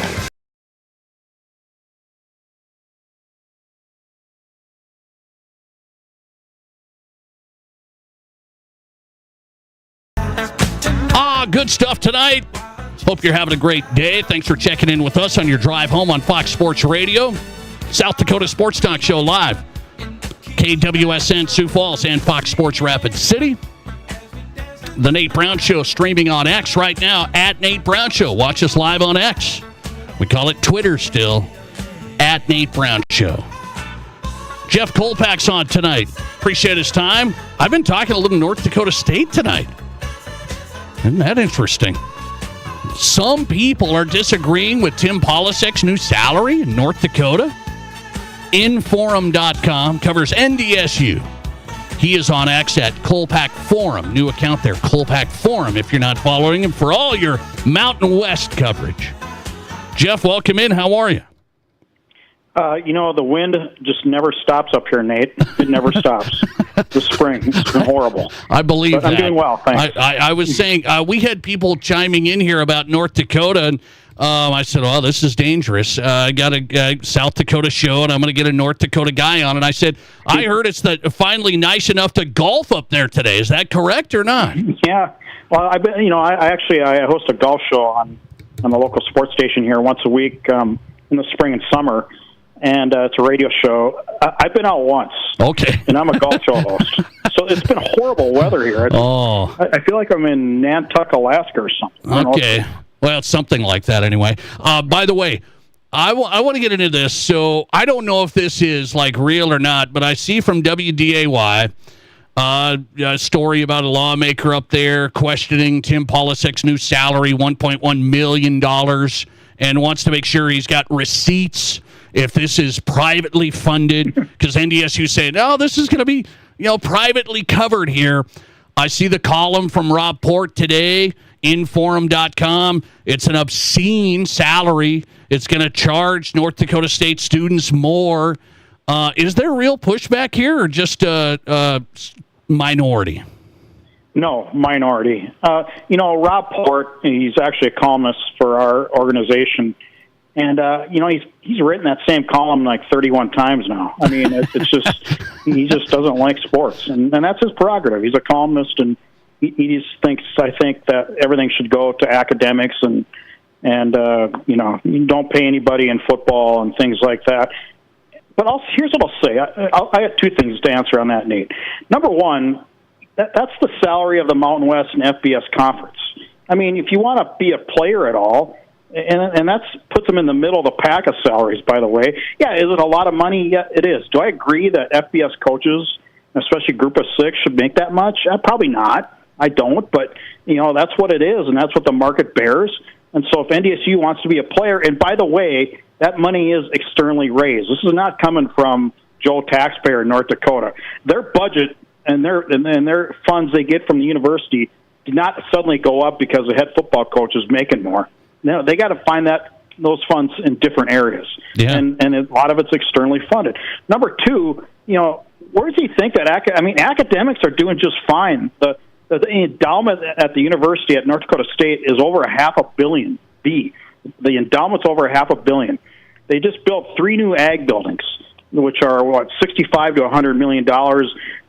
Good stuff tonight. Hope you're having a great day. Thanks for checking in with us on your drive home on Fox Sports Radio. South Dakota Sports Talk Show live. KWSN Sioux Falls and Fox Sports Rapid City. The Nate Brown Show streaming on X right now at Nate Brown Show. Watch us live on X. We call it Twitter still, at Nate Brown Show. Jeff Kolpak's on tonight. Appreciate his time. I've been talking a little North Dakota State tonight. Isn't that interesting? Some people are disagreeing with Tim Polisek's new salary in North Dakota. Inforum.com covers NDSU. He is on X at Kolpak Forum. New account there, Kolpak Forum, if you're not following him, for all your Mountain West coverage. Jeff, welcome in. How are you? The wind just never stops up here, Nate. It never stops. The spring. It's been horrible. I believe that. I'm doing well, thanks. I was saying, we had people chiming in here about North Dakota, and I said, well, this is dangerous. I got a South Dakota show, and I'm going to get a North Dakota guy on. And I said, I heard it's finally nice enough to golf up there today. Is that correct or not? Yeah. Well, I host a golf show on the local sports station here once a week in the spring and summer. And it's a radio show. I've been out once. Okay. And I'm a golf show host. So it's been horrible weather here. I feel like I'm in Nantucket, Alaska or something. Okay. Well, it's something like that anyway. By the way, I want to get into this. So I don't know if this is like real or not, but I see from WDAY a story about a lawmaker up there questioning Tim Polisek's new salary, $1.1 million, and wants to make sure he's got receipts if this is privately funded, because NDSU saying, no, this is going to be, privately covered here. I see the column from Rob Port today, Inforum.com. It's an obscene salary. It's going to charge North Dakota State students more. Is there real pushback here or just a minority? No, minority. Rob Port, he's actually a columnist for our organization. And, he's written that same column like 31 times now. I mean, it's just, he just doesn't like sports. And that's his prerogative. He's a columnist, and he just thinks, I think, that everything should go to academics and you don't pay anybody in football and things like that. But here's what I'll say. I have two things to answer on that, Nate. Number one, that's the salary of the Mountain West and FBS Conference. I mean, if you want to be a player at all, and that's puts them in the middle of the pack of salaries, by the way. Yeah, is it a lot of money? Yeah, it is. Do I agree that FBS coaches, especially Group of 6, should make that much? Probably not. I don't, but that's what it is, and that's what the market bears. And so if NDSU wants to be a player, and by the way, that money is externally raised. This is not coming from Joe taxpayer in North Dakota. Their budget and their funds they get from the university do not suddenly go up because the head football coach is making more. No, they got to find those funds in different areas, and a lot of it's externally funded. Number two, where does he think that? Academics are doing just fine. The endowment at the university at North Dakota State is over $500 million. The endowment's over $500 million. They just built 3 new ag buildings, which are $65 to $100 million.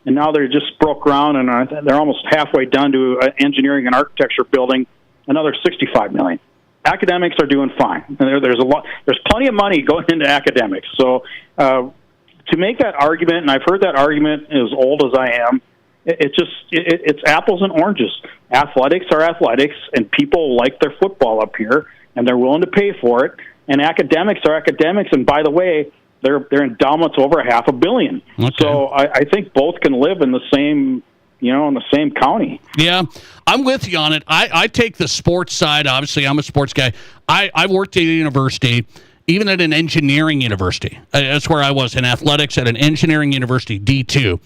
And now they just broke ground, and they're almost halfway done to an engineering and architecture building, another $65 million. Academics are doing fine. And there's plenty of money going into academics. So to make that argument, and I've heard that argument as old as I am, it's apples and oranges. Athletics are athletics, and people like their football up here, and they're willing to pay for it. And academics are academics, and by the way, their endowment's over $500 million. Okay. So I think both can live in the same, in the same county. Yeah, I'm with you on it. I take the sports side. Obviously, I'm a sports guy. I worked at a university, even at an engineering university. That's where I was in athletics at an engineering university, D2.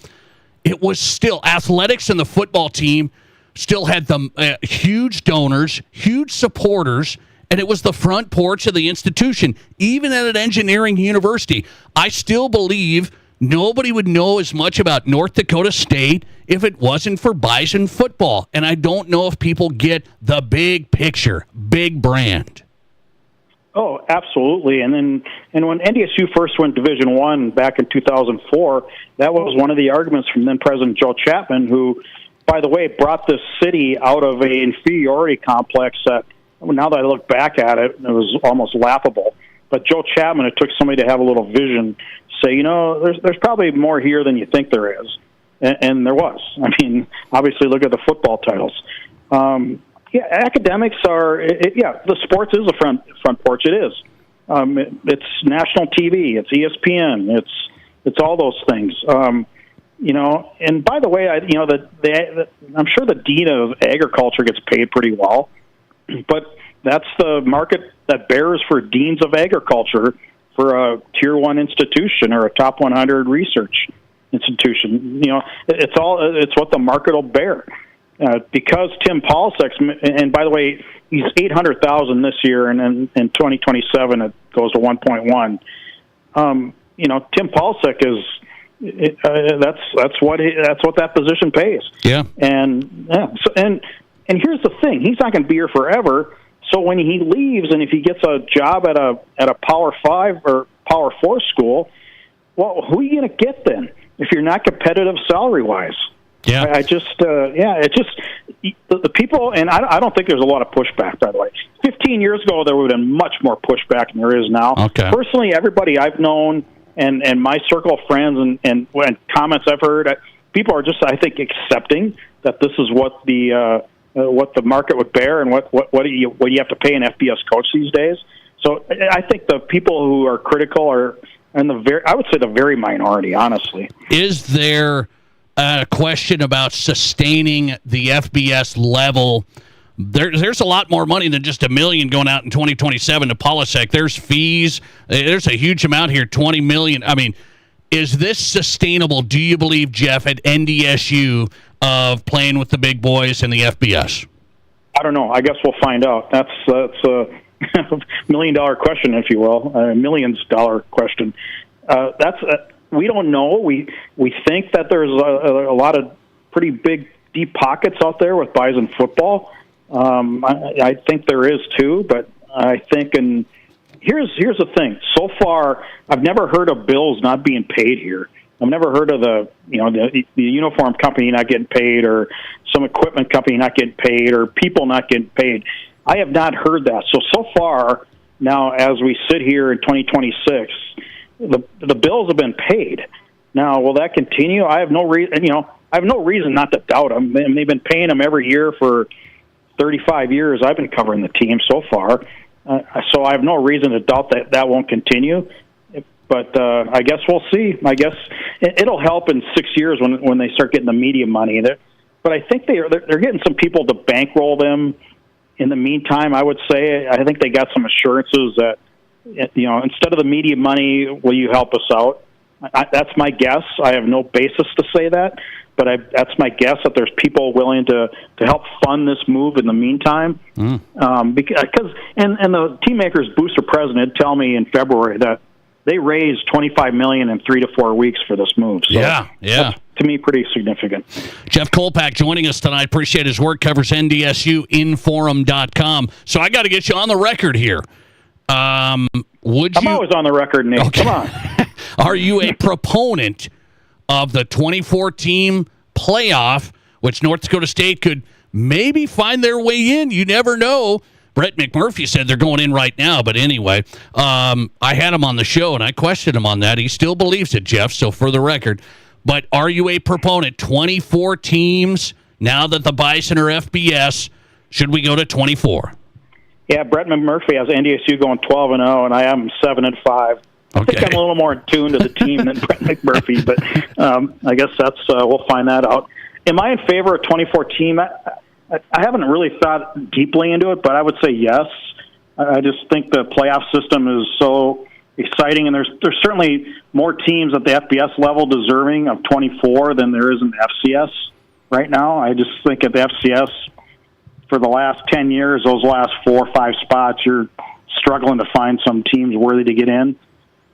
It was still athletics, and the football team still had the huge donors, huge supporters, and it was the front porch of the institution. Even at an engineering university, I still believe nobody would know as much about North Dakota State if it wasn't for Bison football. And I don't know if people get the big picture, big brand. Oh, absolutely. And when NDSU first went Division I back in 2004, that was one of the arguments from then President Joe Chapman, who, by the way, brought this city out of an inferiority complex that, now that I look back at it, it was almost laughable. But Joe Chapman, it took somebody to have a little vision, say, there's probably more here than you think there is. And there was. I mean, obviously, look at the football titles. Academics are, the sports is a front porch. It is. It's national TV. It's ESPN. It's all those things. And by the way, I'm sure the dean of agriculture gets paid pretty well, but that's the market that bears for deans of agriculture for a tier 1 institution or a top 100 research institution. It's what the market will bear. Because Tim Polsek's, and by the way, he's $800,000 this year, and then in 2027 it goes to 1.1. Tim Polsek is that's what that position pays. Yeah. And here's the thing: he's not going to be here forever. So when he leaves, and if he gets a job at a Power 5 or Power 4 school, well, who are you going to get then if you're not competitive salary wise? Yeah, it's just the people, and I don't think there's a lot of pushback, by the way. 15 years ago, there would have been much more pushback than there is now. Okay. Personally, everybody I've known and my circle of friends and comments I've heard, people are just, I think, accepting that this is what the market would bear and what you have to pay an FBS coach these days. So I think the people who are critical are I would say the very minority, honestly. Is there a question about sustaining the FBS level? There's a lot more money than just $1 million going out in 2027 to Polsek. There's fees. There's a huge amount here, $20 million. I mean, is this sustainable, do you believe, Jeff, at NDSU of playing with the big boys in the FBS? I don't know. I guess we'll find out. That's a $1 million question, if you will, a $millions question. We don't know. We think that there's a lot of pretty big, deep pockets out there with Bison football. I think there is too, but I think, and here's the thing. So far, I've never heard of bills not being paid here. I've never heard of the uniform company not getting paid, or some equipment company not getting paid, or people not getting paid. I have not heard that. So far, now as we sit here in 2026, the bills have been paid. Now, will that continue? I have no reason. I have no reason not to doubt them. And they've been paying them every year for 35 years. I've been covering the team so far, So I have no reason to doubt that won't continue. But I guess we'll see. I guess it'll help in 6 years when they start getting the media money. But I think they're getting some people to bankroll them. In the meantime, I would say I think they got some assurances that, instead of the media money, will you help us out? That's my guess. I have no basis to say that, but that's my guess that there's people willing to help fund this move in the meantime. Because the Team Makers Booster president tell me in February that they raised $25 million in 3 to 4 weeks for this move. So yeah. That's, to me, pretty significant. Jeff Kolpack joining us tonight. Appreciate his work. Covers NDSU, Inforum.com. So I got to get you on the record here. I'm always on the record, Nate. Okay. Come on. Are you a proponent of the 24-team playoff, which North Dakota State could maybe find their way in? You never know. Brett McMurphy said they're going in right now, but anyway, I had him on the show, and I questioned him on that. He still believes it, Jeff, so for the record. But are you a proponent? 24 teams, now that the Bison are FBS, should we go to 24? Yeah, Brett McMurphy has NDSU going 12-0, and I am 7-5. I think I'm a little more in tune to the team than Brett McMurphy, but I guess that's we'll find that out. Am I in favor of 24-team? I haven't really thought deeply into it, but I would say yes. I just think the playoff system is so exciting, and there's certainly more teams at the FBS level deserving of 24 than there is in the FCS right now. I just think at the FCS, for the last 10 years, those last 4 or 5 spots, you're struggling to find some teams worthy to get in.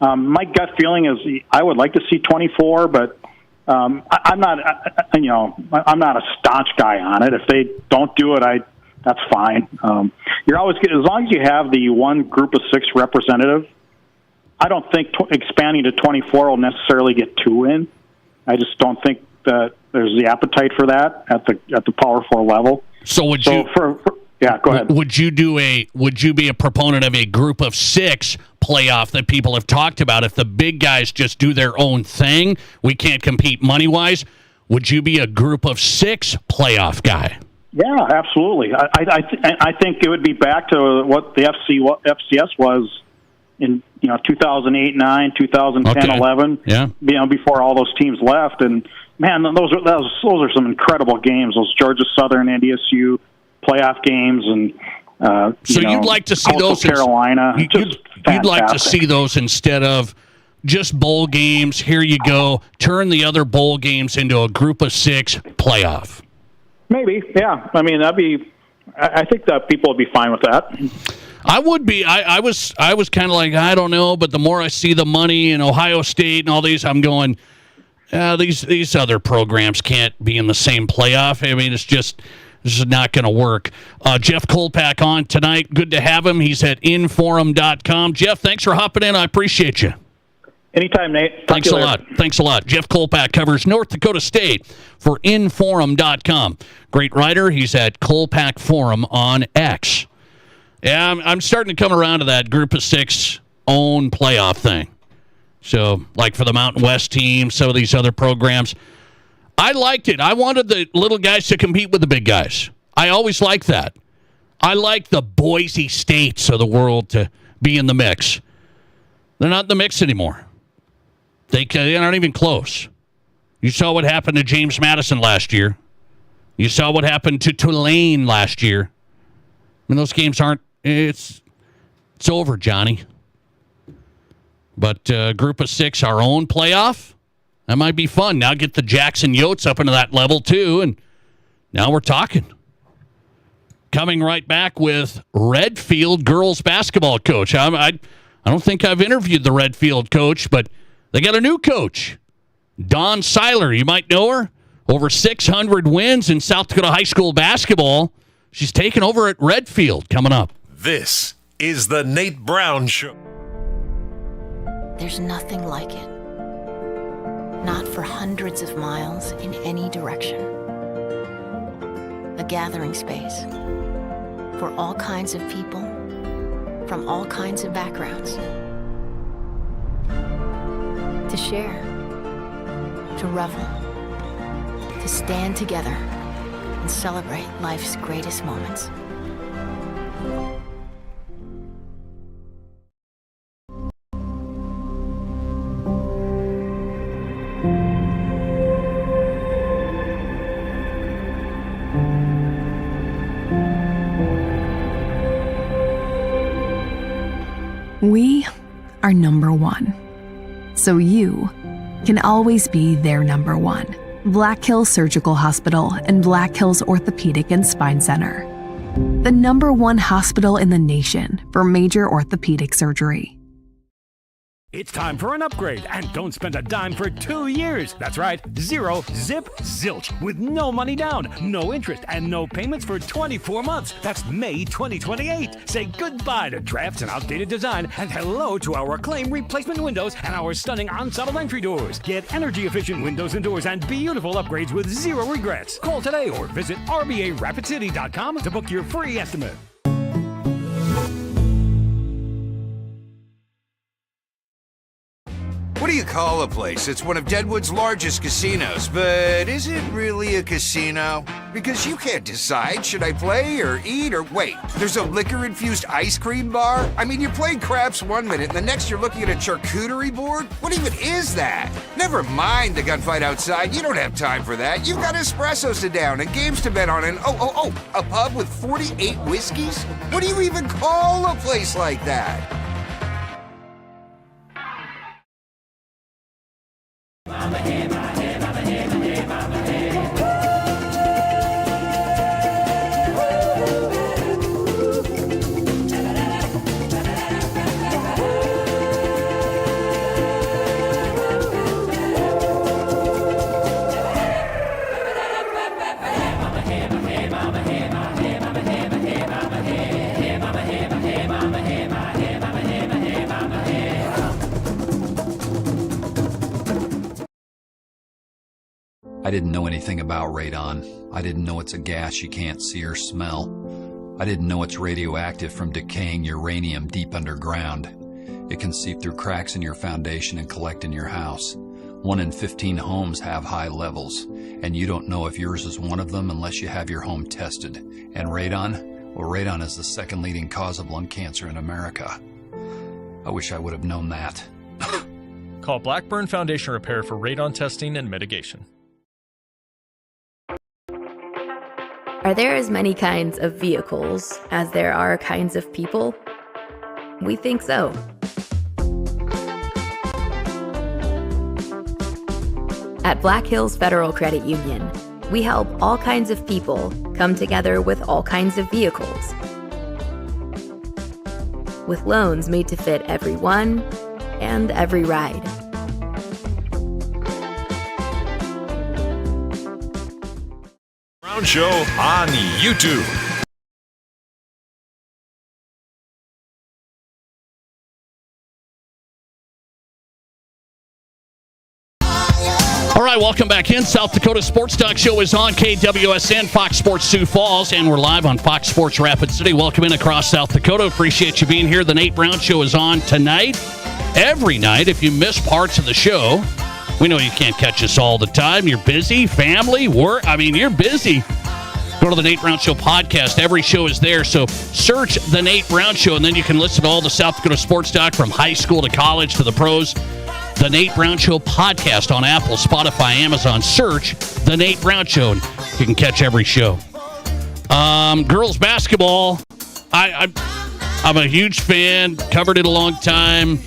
My gut feeling is I would like to see 24, but I'm not a staunch guy on it. If they don't do it, that's fine. You're always as long as you have the one group of 6 representative. I don't think expanding to 24 will necessarily get 2 in. I just don't think that there's the appetite for that at the Power 4 level. So would you? Yeah, go ahead. Would you be a proponent of a group of 6 playoff that people have talked about? If the big guys just do their own thing, we can't compete money-wise. Would you be a group of 6 playoff guy? Yeah, absolutely. I think it would be back to what the FCS was in 2008, 9, 2010, 11. Yeah. Before all those teams left, and man, those are some incredible games. Those Georgia Southern, NDSU playoff games, and so you'd like to see those Carolina. You'd like to see those instead of just bowl games. Here you go. Turn the other bowl games into a group of 6 playoff. Maybe, yeah. I mean, I think that people would be fine with that. I would be. I was kind of like, I don't know, but the more I see the money in Ohio State and all these, I'm going, these other programs can't be in the same playoff. I mean, this is not going to work. Jeff Kolpack on tonight. Good to have him. He's at Inforum.com. Jeff, thanks for hopping in. I appreciate you. Anytime, Nate. Thanks a lot. Thanks a lot. Jeff Kolpack covers North Dakota State for Inforum.com. Great writer. He's at Kolpack Forum on X. Yeah, I'm starting to come around to that group of 6 own playoff thing. So, like for the Mountain West team, some of these other programs, I liked it. I wanted the little guys to compete with the big guys. I always liked that. I like the Boise States of the world to be in the mix. They're not in the mix anymore. They aren't even close. You saw what happened to James Madison last year. You saw what happened to Tulane last year. I mean, those games aren't. It's over, Johnny. But group of 6, our own playoff. That might be fun. Now get the Jackson Yotes up into that level, too, and now we're talking. Coming right back with Redfield girls basketball coach. I don't think I've interviewed the Redfield coach, but they got a new coach, Dawn Seiler. You might know her. Over 600 wins in South Dakota high school basketball. She's taking over at Redfield coming up. This is the Nate Brown Show. There's nothing like it. Not for hundreds of miles in any direction. A gathering space for all kinds of people from all kinds of backgrounds. To share, to revel, to stand together and celebrate life's greatest moments. We are number one. So you can always be their number one. Black Hills Surgical Hospital and Black Hills Orthopedic and Spine Center. The number one hospital in the nation for major orthopedic surgery. It's time for an upgrade, and don't spend a dime for 2 years. That's right, 0 zip zilch with no money down, no interest, and no payments for 24 months. That's May 2028. Say goodbye to drafts and outdated design, and hello to our acclaimed replacement windows and our stunning ensemble entry doors. Get energy-efficient windows and doors and beautiful upgrades with zero regrets. Call today or visit RBARapidCity.com to book your free estimate. What do you call a place? It's one of Deadwood's largest casinos, but is it really a casino? Because you can't decide, should I play or eat or wait, there's a liquor-infused ice cream bar? I mean, you're playing craps one minute and the next you're looking at a charcuterie board? What even is that? Never mind the gunfight outside, you don't have time for that. You've got espressos to down and games to bet on and a pub with 48 whiskeys? What do you even call a place like that? I didn't know anything about radon. I didn't know it's a gas you can't see or smell. I didn't know it's radioactive from decaying uranium deep underground. It can seep through cracks in your foundation and collect in your house. 1 in 15 homes have high levels, and you don't know if yours is one of them unless you have your home tested. And radon? Well, radon is the second leading cause of lung cancer in America. I wish I would have known that. Call Blackburn Foundation Repair for radon testing and mitigation. Are there as many kinds of vehicles as there are kinds of people? We think so. At Black Hills Federal Credit Union, we help all kinds of people come together with all kinds of vehicles. With loans made to fit everyone and every ride. Brown Show on YouTube. All right, welcome back in. South Dakota Sports Talk Show is on KWSN, Fox Sports Sioux Falls, and we're live on Fox Sports Rapid City. Welcome in across South Dakota. Appreciate you being here. The Nate Brown Show is on tonight, every night. If you miss parts of the show, we know you can't catch us all the time. You're busy, family, work. I mean, you're busy. Go to the Nate Brown Show podcast. Every show is there, so search the Nate Brown Show, and then you can listen to all the South Dakota sports talk from high school to college to the pros. The Nate Brown Show podcast on Apple, Spotify, Amazon. Search The Nate Brown Show, and you can catch every show. Girls basketball, I'm a huge fan, covered it a long time.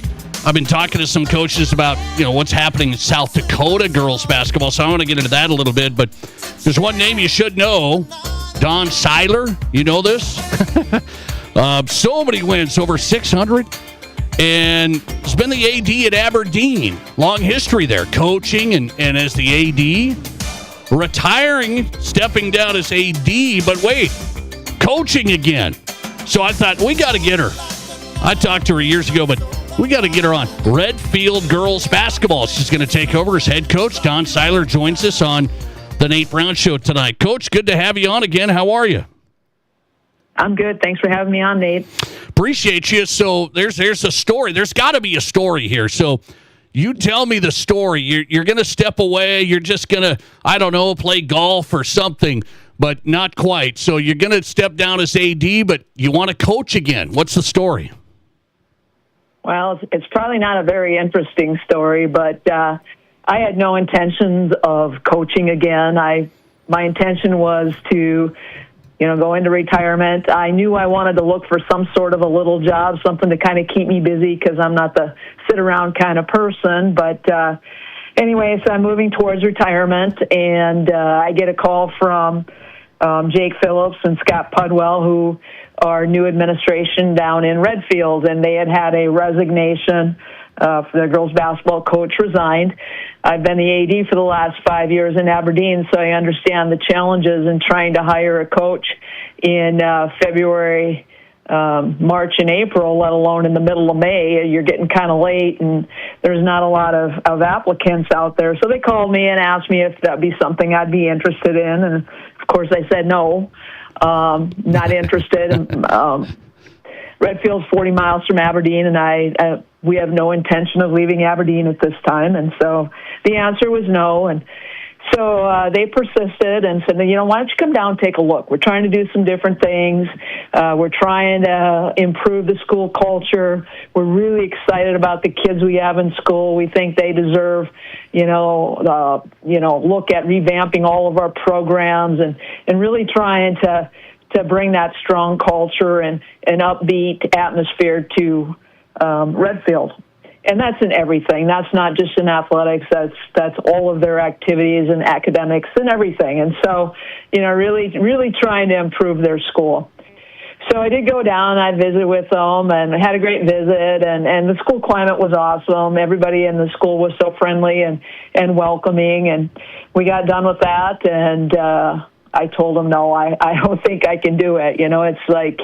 I've been talking to some coaches about, what's happening in South Dakota girls basketball, so I want to get into that a little bit. But there's one name you should know, Don Seiler. You know this? So many wins, over 600. And he's been the AD at Aberdeen. Long history there, coaching and as the AD. Retiring, stepping down as AD, but wait, coaching again. So I thought, we got to get her. I talked to her years ago, but we got to get her on. Redfield girls basketball. She's going to take over as head coach. Don Seiler joins us on the Nate Brown Show tonight. Coach, good to have you on again. How are you? I'm good. Thanks for having me on, Nate. Appreciate you. So there's a story. There's got to be a story here. So you tell me the story. You're going to step away. You're just going to, I don't know, play golf or something, but not quite. So you're going to step down as AD, but you want to coach again. What's the story? Well, it's probably not a very interesting story, but I had no intentions of coaching again. My intention was to go into retirement. I knew I wanted to look for some sort of a little job, something to kind of keep me busy because I'm not the sit-around kind of person. But anyway, so I'm moving towards retirement, and I get a call from Jake Phillips and Scott Pudwell, who are new administration down in Redfield, and they had a resignation. For their girls basketball coach resigned. I've been the AD for the last 5 years in Aberdeen, so I understand the challenges in trying to hire a coach in February, March, and April, let alone in the middle of May. You're getting kind of late, and there's not a lot of applicants out there. So they called me and asked me if that'd be something I'd be interested in, and of course I said no, not interested. Redfield's 40 miles from Aberdeen, and we have no intention of leaving Aberdeen at this time. And so the answer was no. And so they persisted and said, why don't you come down and take a look? We're trying to do some different things. We're trying to improve the school culture. We're really excited about the kids we have in school. We think they deserve, look at revamping all of our programs and really trying to bring that strong culture and an upbeat atmosphere to Redfield. And that's in everything. That's not just in athletics. That's all of their activities and academics and everything. And so, really trying to improve their school. So I did go down, I visited with them, and I had a great visit, and the school climate was awesome. Everybody in the school was so friendly and welcoming, and we got done with that, and I told them, no, I don't think I can do it. It's like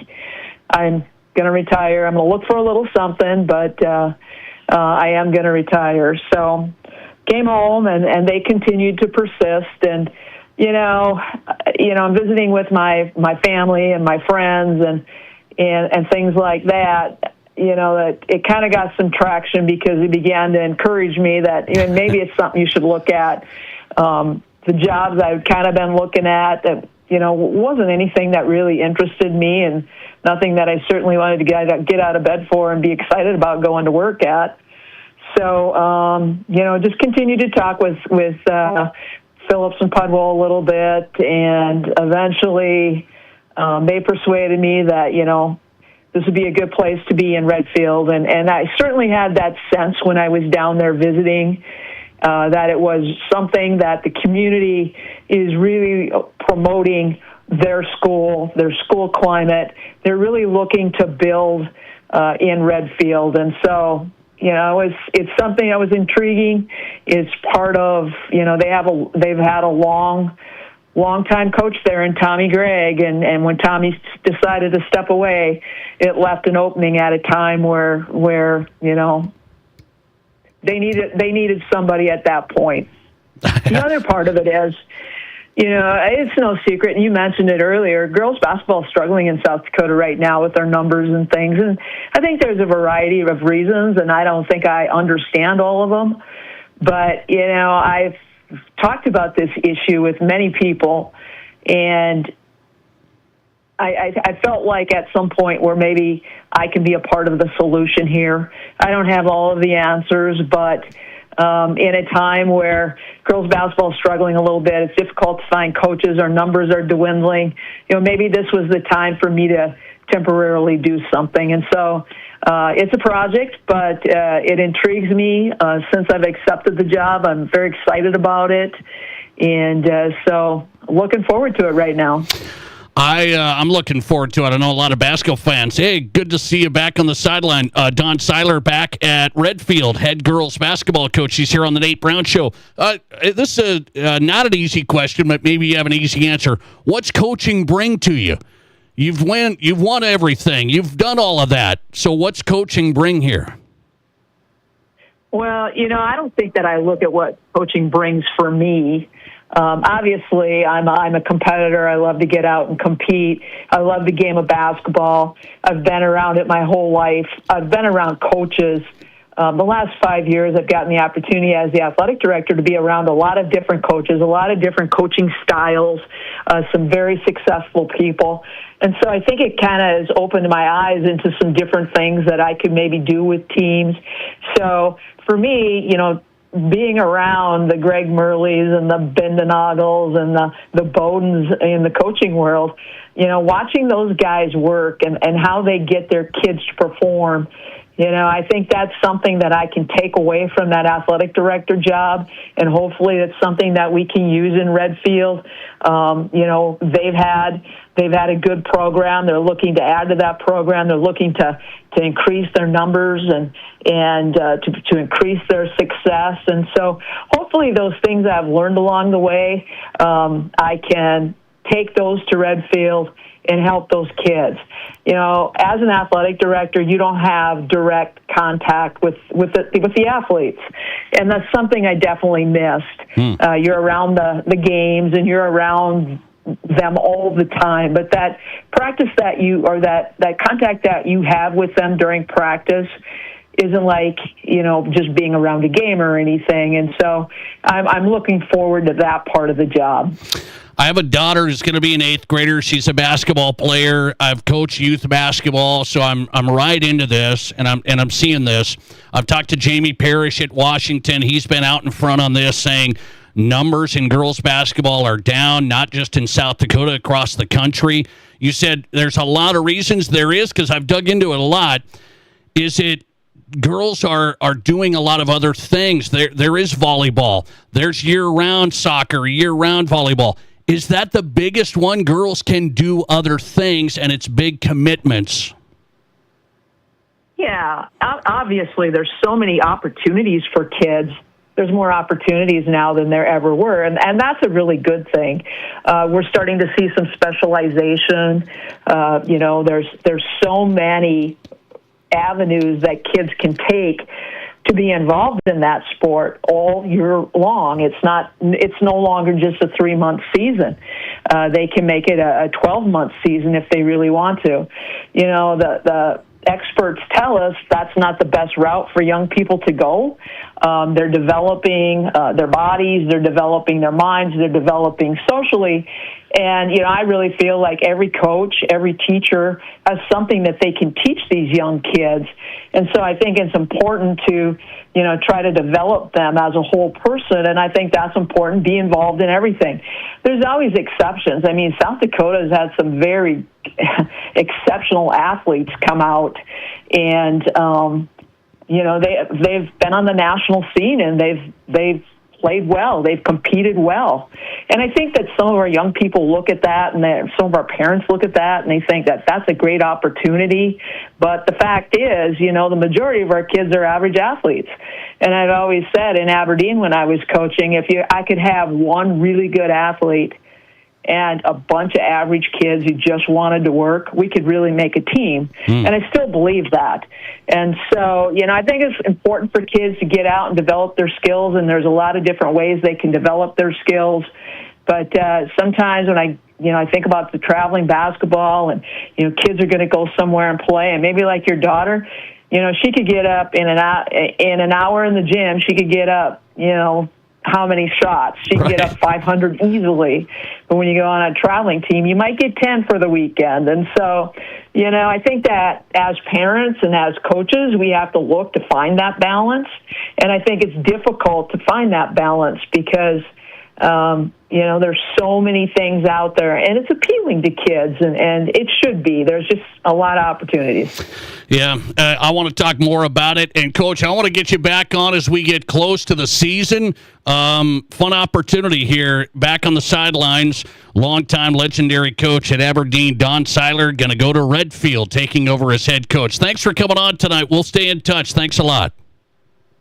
I'm going to retire. I'm going to look for a little something, but I am going to retire. So came home, and they continued to persist. And, I'm visiting with my family and my friends and things like that. That it kind of got some traction because he began to encourage me that maybe it's something you should look at. The jobs I've kind of been looking at that, wasn't anything that really interested me and nothing that I certainly wanted to get out of bed for and be excited about going to work at. So, just continued to talk with Phillips and Pudwell a little bit, and eventually they persuaded me that, this would be a good place to be in Redfield. And I certainly had that sense when I was down there visiting, that it was something that the community is really promoting their school climate. They're really looking to build in Redfield. And so, it's something that was intriguing. It's part of, they've had a long-time coach there in Tommy Gregg, and when Tommy decided to step away, it left an opening at a time where they needed somebody at that point. The other part of it is, it's no secret, and you mentioned it earlier, girls basketball is struggling in South Dakota right now with their numbers and things. And I think there's a variety of reasons, and I don't think I understand all of them. But, I've talked about this issue with many people, and I felt like at some point where maybe I can be a part of the solution here. I don't have all of the answers, but in a time where girls basketball is struggling a little bit, it's difficult to find coaches, our numbers are dwindling. Maybe this was the time for me to temporarily do something. And so it's a project, but it intrigues me. Since I've accepted the job, I'm very excited about it. And so looking forward to it right now. I'm looking forward to it. I know a lot of basketball fans. Hey, good to see you back on the sideline. Dawn Seiler back at Redfield, head girls basketball coach. She's here on the Nate Brown Show. This is not an easy question, but maybe you have an easy answer. What's coaching bring to you? You've won everything. You've done all of that. So what's coaching bring here? Well, I don't think that I look at what coaching brings for me. Obviously, I'm a competitor. I love to get out and compete. I love the game of basketball. I've been around it my whole life. I've been around coaches. The last 5 years, I've gotten the opportunity as the athletic director to be around a lot of different coaches, a lot of different coaching styles, some very successful people. And so I think it kind of has opened my eyes into some different things that I could maybe do with teams. So for me, being around the Greg Murleys and the Bindernagels and the Bowdens in the coaching world, watching those guys work and how they get their kids to perform, I think that's something that I can take away from that athletic director job, and hopefully it's something that we can use in Redfield. They've had a good program. They're looking to add to that program. They're looking to increase their numbers and to increase their success. And so hopefully those things I've learned along the way, I can take those to Redfield and help those kids. As an athletic director, you don't have direct contact with the athletes, and that's something I definitely missed. You're around the games and you're around them all the time, but that practice that that contact that you have with them during practice isn't like, just being around a game or anything. And so I'm looking forward to that part of the job. I have a daughter who's going to be an 8th grader. She's a basketball player. I've coached youth basketball, so I'm right into this, and I'm seeing this. I've talked to Jamie Parrish at Washington. He's been out in front on this, saying numbers in girls basketball are down, not just in South Dakota, across the country. You said there's a lot of reasons. There is, because I've dug into it a lot. Is it girls are doing a lot of other things? There is volleyball. There's year-round soccer, year-round volleyball. Is that the biggest one? Girls can do other things, and it's big commitments. Yeah, obviously there's so many opportunities for kids. There's more opportunities now than there ever were, and that's a really good thing. We're starting to see some specialization. There's so many avenues that kids can take to be involved in that sport all year long. It's no longer just a 3-month season. They can make it a 12-month season if they really want to. The experts tell us that's not the best route for young people to go. They're developing their bodies, they're developing their minds, they're developing socially. And, I really feel like every coach, every teacher has something that they can teach these young kids. And so I think it's important to, try to develop them as a whole person. And I think that's important, be involved in everything. There's always exceptions. I mean, South Dakota has had some very exceptional athletes come out, and, they've been on the national scene, and they've played well. They've competed well. And I think that some of our young people look at that, and some of our parents look at that, and they think that that's a great opportunity. But the fact is, the majority of our kids are average athletes. And I've always said in Aberdeen when I was coaching, I could have one really good athlete and a bunch of average kids who just wanted to work, we could really make a team. And I still believe that. And so, I think it's important for kids to get out and develop their skills, and there's a lot of different ways they can develop their skills. But sometimes when I think about the traveling basketball and, kids are going to go somewhere and play, and maybe like your daughter, she could get up in an hour in the gym, she could get up, how many shots. She can get up 500 easily. But when you go on a traveling team, you might get 10 for the weekend. And so, I think that as parents and as coaches, we have to look to find that balance. And I think it's difficult to find that balance because, there's so many things out there, and it's appealing to kids, and it should be. There's just a lot of opportunities. Yeah, I want to talk more about it. And, Coach, I want to get you back on as we get close to the season. Fun opportunity here, back on the sidelines. Longtime legendary coach at Aberdeen, Don Seiler, going to go to Redfield, taking over as head coach. Thanks for coming on tonight. We'll stay in touch. Thanks a lot.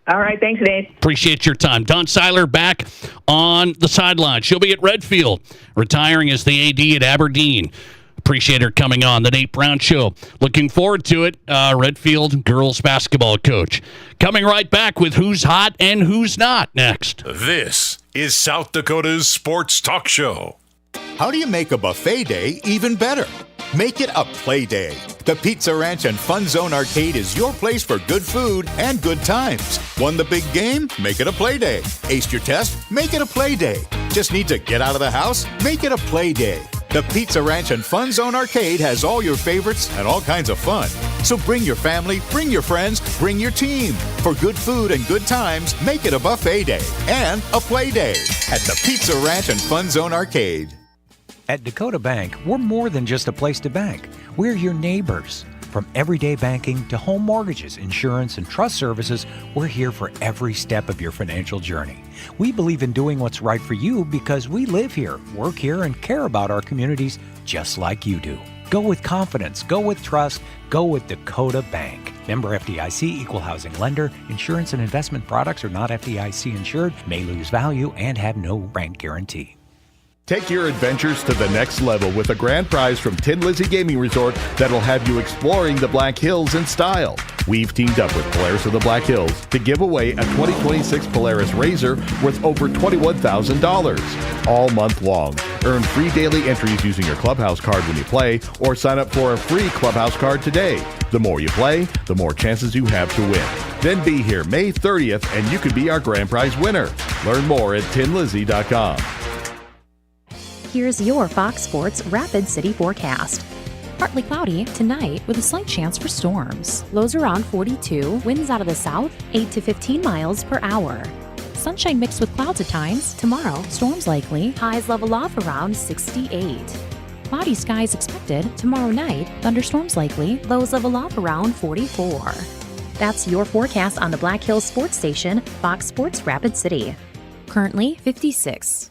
All right, thanks, Nate. Appreciate your time. Don Seiler back on the sideline. She'll be at Redfield, retiring as the AD at Aberdeen. Appreciate her coming on the Nate Brown Show. Looking forward to it. Redfield girls basketball coach. Coming right back with who's hot and who's not next. This is South Dakota's Sports Talk Show. How do you make a buffet day even better? Make it a play day. The Pizza Ranch and Fun Zone Arcade is your place for good food and good times. Won the big game? Make it a play day. Aced your test? Make it a play day. Just need to get out of the house? Make it a play day. The Pizza Ranch and Fun Zone Arcade has all your favorites and all kinds of fun. So bring your family, bring your friends, bring your team. For good food and good times, make it a buffet day and a play day at the Pizza Ranch and Fun Zone Arcade. At Dakota Bank, we're more than just a place to bank. We're your neighbors. From everyday banking to home mortgages, insurance, and trust services, we're here for every step of your financial journey. We believe in doing what's right for you because we live here, work here, and care about our communities just like you do. Go with confidence, go with trust, go with Dakota Bank. Member FDIC, equal housing lender. Insurance and investment products are not FDIC insured, may lose value, and have no bank guarantee. Take your adventures to the next level with a grand prize from Tin Lizzy Gaming Resort that'll have you exploring the Black Hills in style. We've teamed up with Polaris of the Black Hills to give away a 2026 Polaris RZR worth over $21,000 all month long. Earn free daily entries using your Clubhouse card when you play, or sign up for a free Clubhouse card today. The more you play, the more chances you have to win. Then be here May 30th and you could be our grand prize winner. Learn more at tinlizzy.com. Here's your Fox Sports Rapid City forecast. Partly cloudy tonight with a slight chance for storms. Lows around 42, winds out of the south 8 to 15 miles per hour. Sunshine mixed with clouds at times. Tomorrow, storms likely. Highs level off around 68. Cloudy skies expected. Tomorrow night, thunderstorms likely. Lows level off around 44. That's your forecast on the Black Hills Sports Station, Fox Sports Rapid City. Currently 56.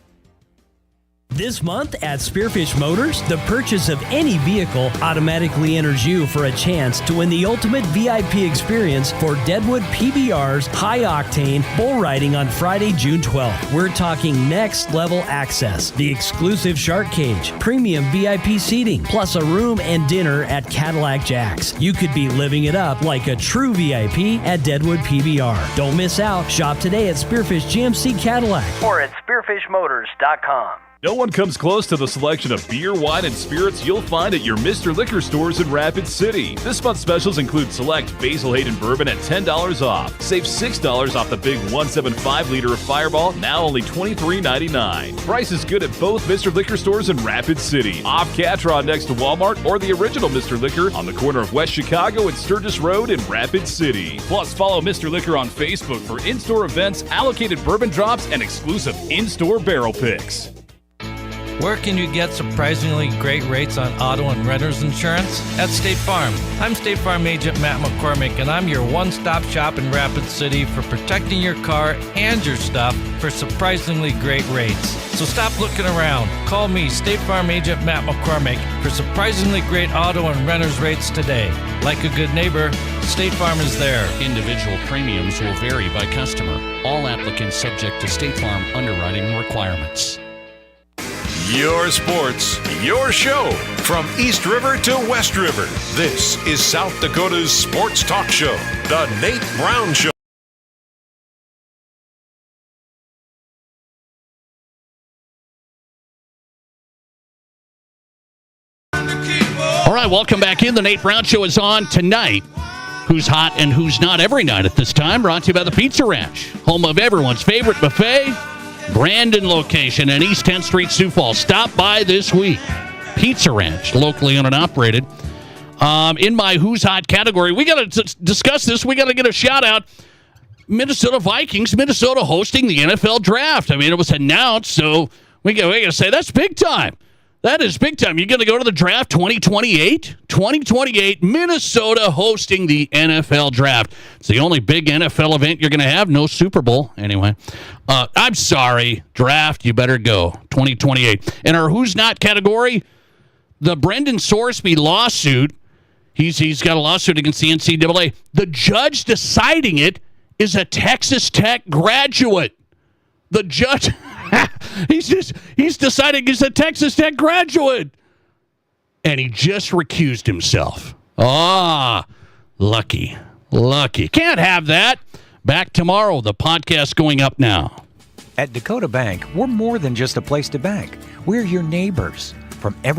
This month at Spearfish Motors, the purchase of any vehicle automatically enters you for a chance to win the ultimate VIP experience for Deadwood PBR's high-octane bull riding on Friday, June 12th. We're talking next-level access, the exclusive shark cage, premium VIP seating, plus a room and dinner at Cadillac Jack's. You could be living it up like a true VIP at Deadwood PBR. Don't miss out. Shop today at Spearfish GMC Cadillac or at spearfishmotors.com. No one comes close to the selection of beer, wine, and spirits you'll find at your Mr. Liquor stores in Rapid City. This month's specials include select Basil Hayden Bourbon at $10 off. Save $6 off the big 175-liter of Fireball, now only $23.99. Price is good at both Mr. Liquor stores in Rapid City. Off Catron next to Walmart, or the original Mr. Liquor on the corner of West Chicago and Sturgis Road in Rapid City. Plus, follow Mr. Liquor on Facebook for in-store events, allocated bourbon drops, and exclusive in-store barrel picks. Where can you get surprisingly great rates on auto and renter's insurance? At State Farm. I'm State Farm agent Matt McCormick, and I'm your one-stop shop in Rapid City for protecting your car and your stuff for surprisingly great rates. So stop looking around. Call me, State Farm agent Matt McCormick, for surprisingly great auto and renter's rates today. Like a good neighbor, State Farm is there. Individual premiums will vary by customer. All applicants subject to State Farm underwriting requirements. Your sports, your show. From East River to West River, this is South Dakota's sports talk show, The Nate Brown Show. All right, welcome back in. The Nate Brown Show is on tonight. Who's hot and who's not every night at this time. Brought to you by the Pizza Ranch, home of everyone's favorite buffet. Brandon location in East 10th Street, Sioux Falls. Stop by this week. Pizza Ranch, locally owned and operated. In my Who's Hot category, we got to discuss this. We got to get a shout out. Minnesota Vikings, Minnesota hosting the NFL draft. I mean, it was announced, so we got to say that's big time. That is big time. You're going to go to the draft 2028? 2028, Minnesota hosting the NFL draft. It's the only big NFL event you're going to have. No Super Bowl, anyway. I'm sorry. Draft, you better go. 2028. In our Who's Not category, the Brendan Sorsby lawsuit. He's got a lawsuit against the NCAA. The judge deciding it is a Texas Tech graduate. The judge... he's deciding he's a Texas Tech graduate. And he just recused himself. Lucky. Can't have that. Back tomorrow. The podcast going up now. At Dakota Bank, we're more than just a place to bank. We're your neighbors. From every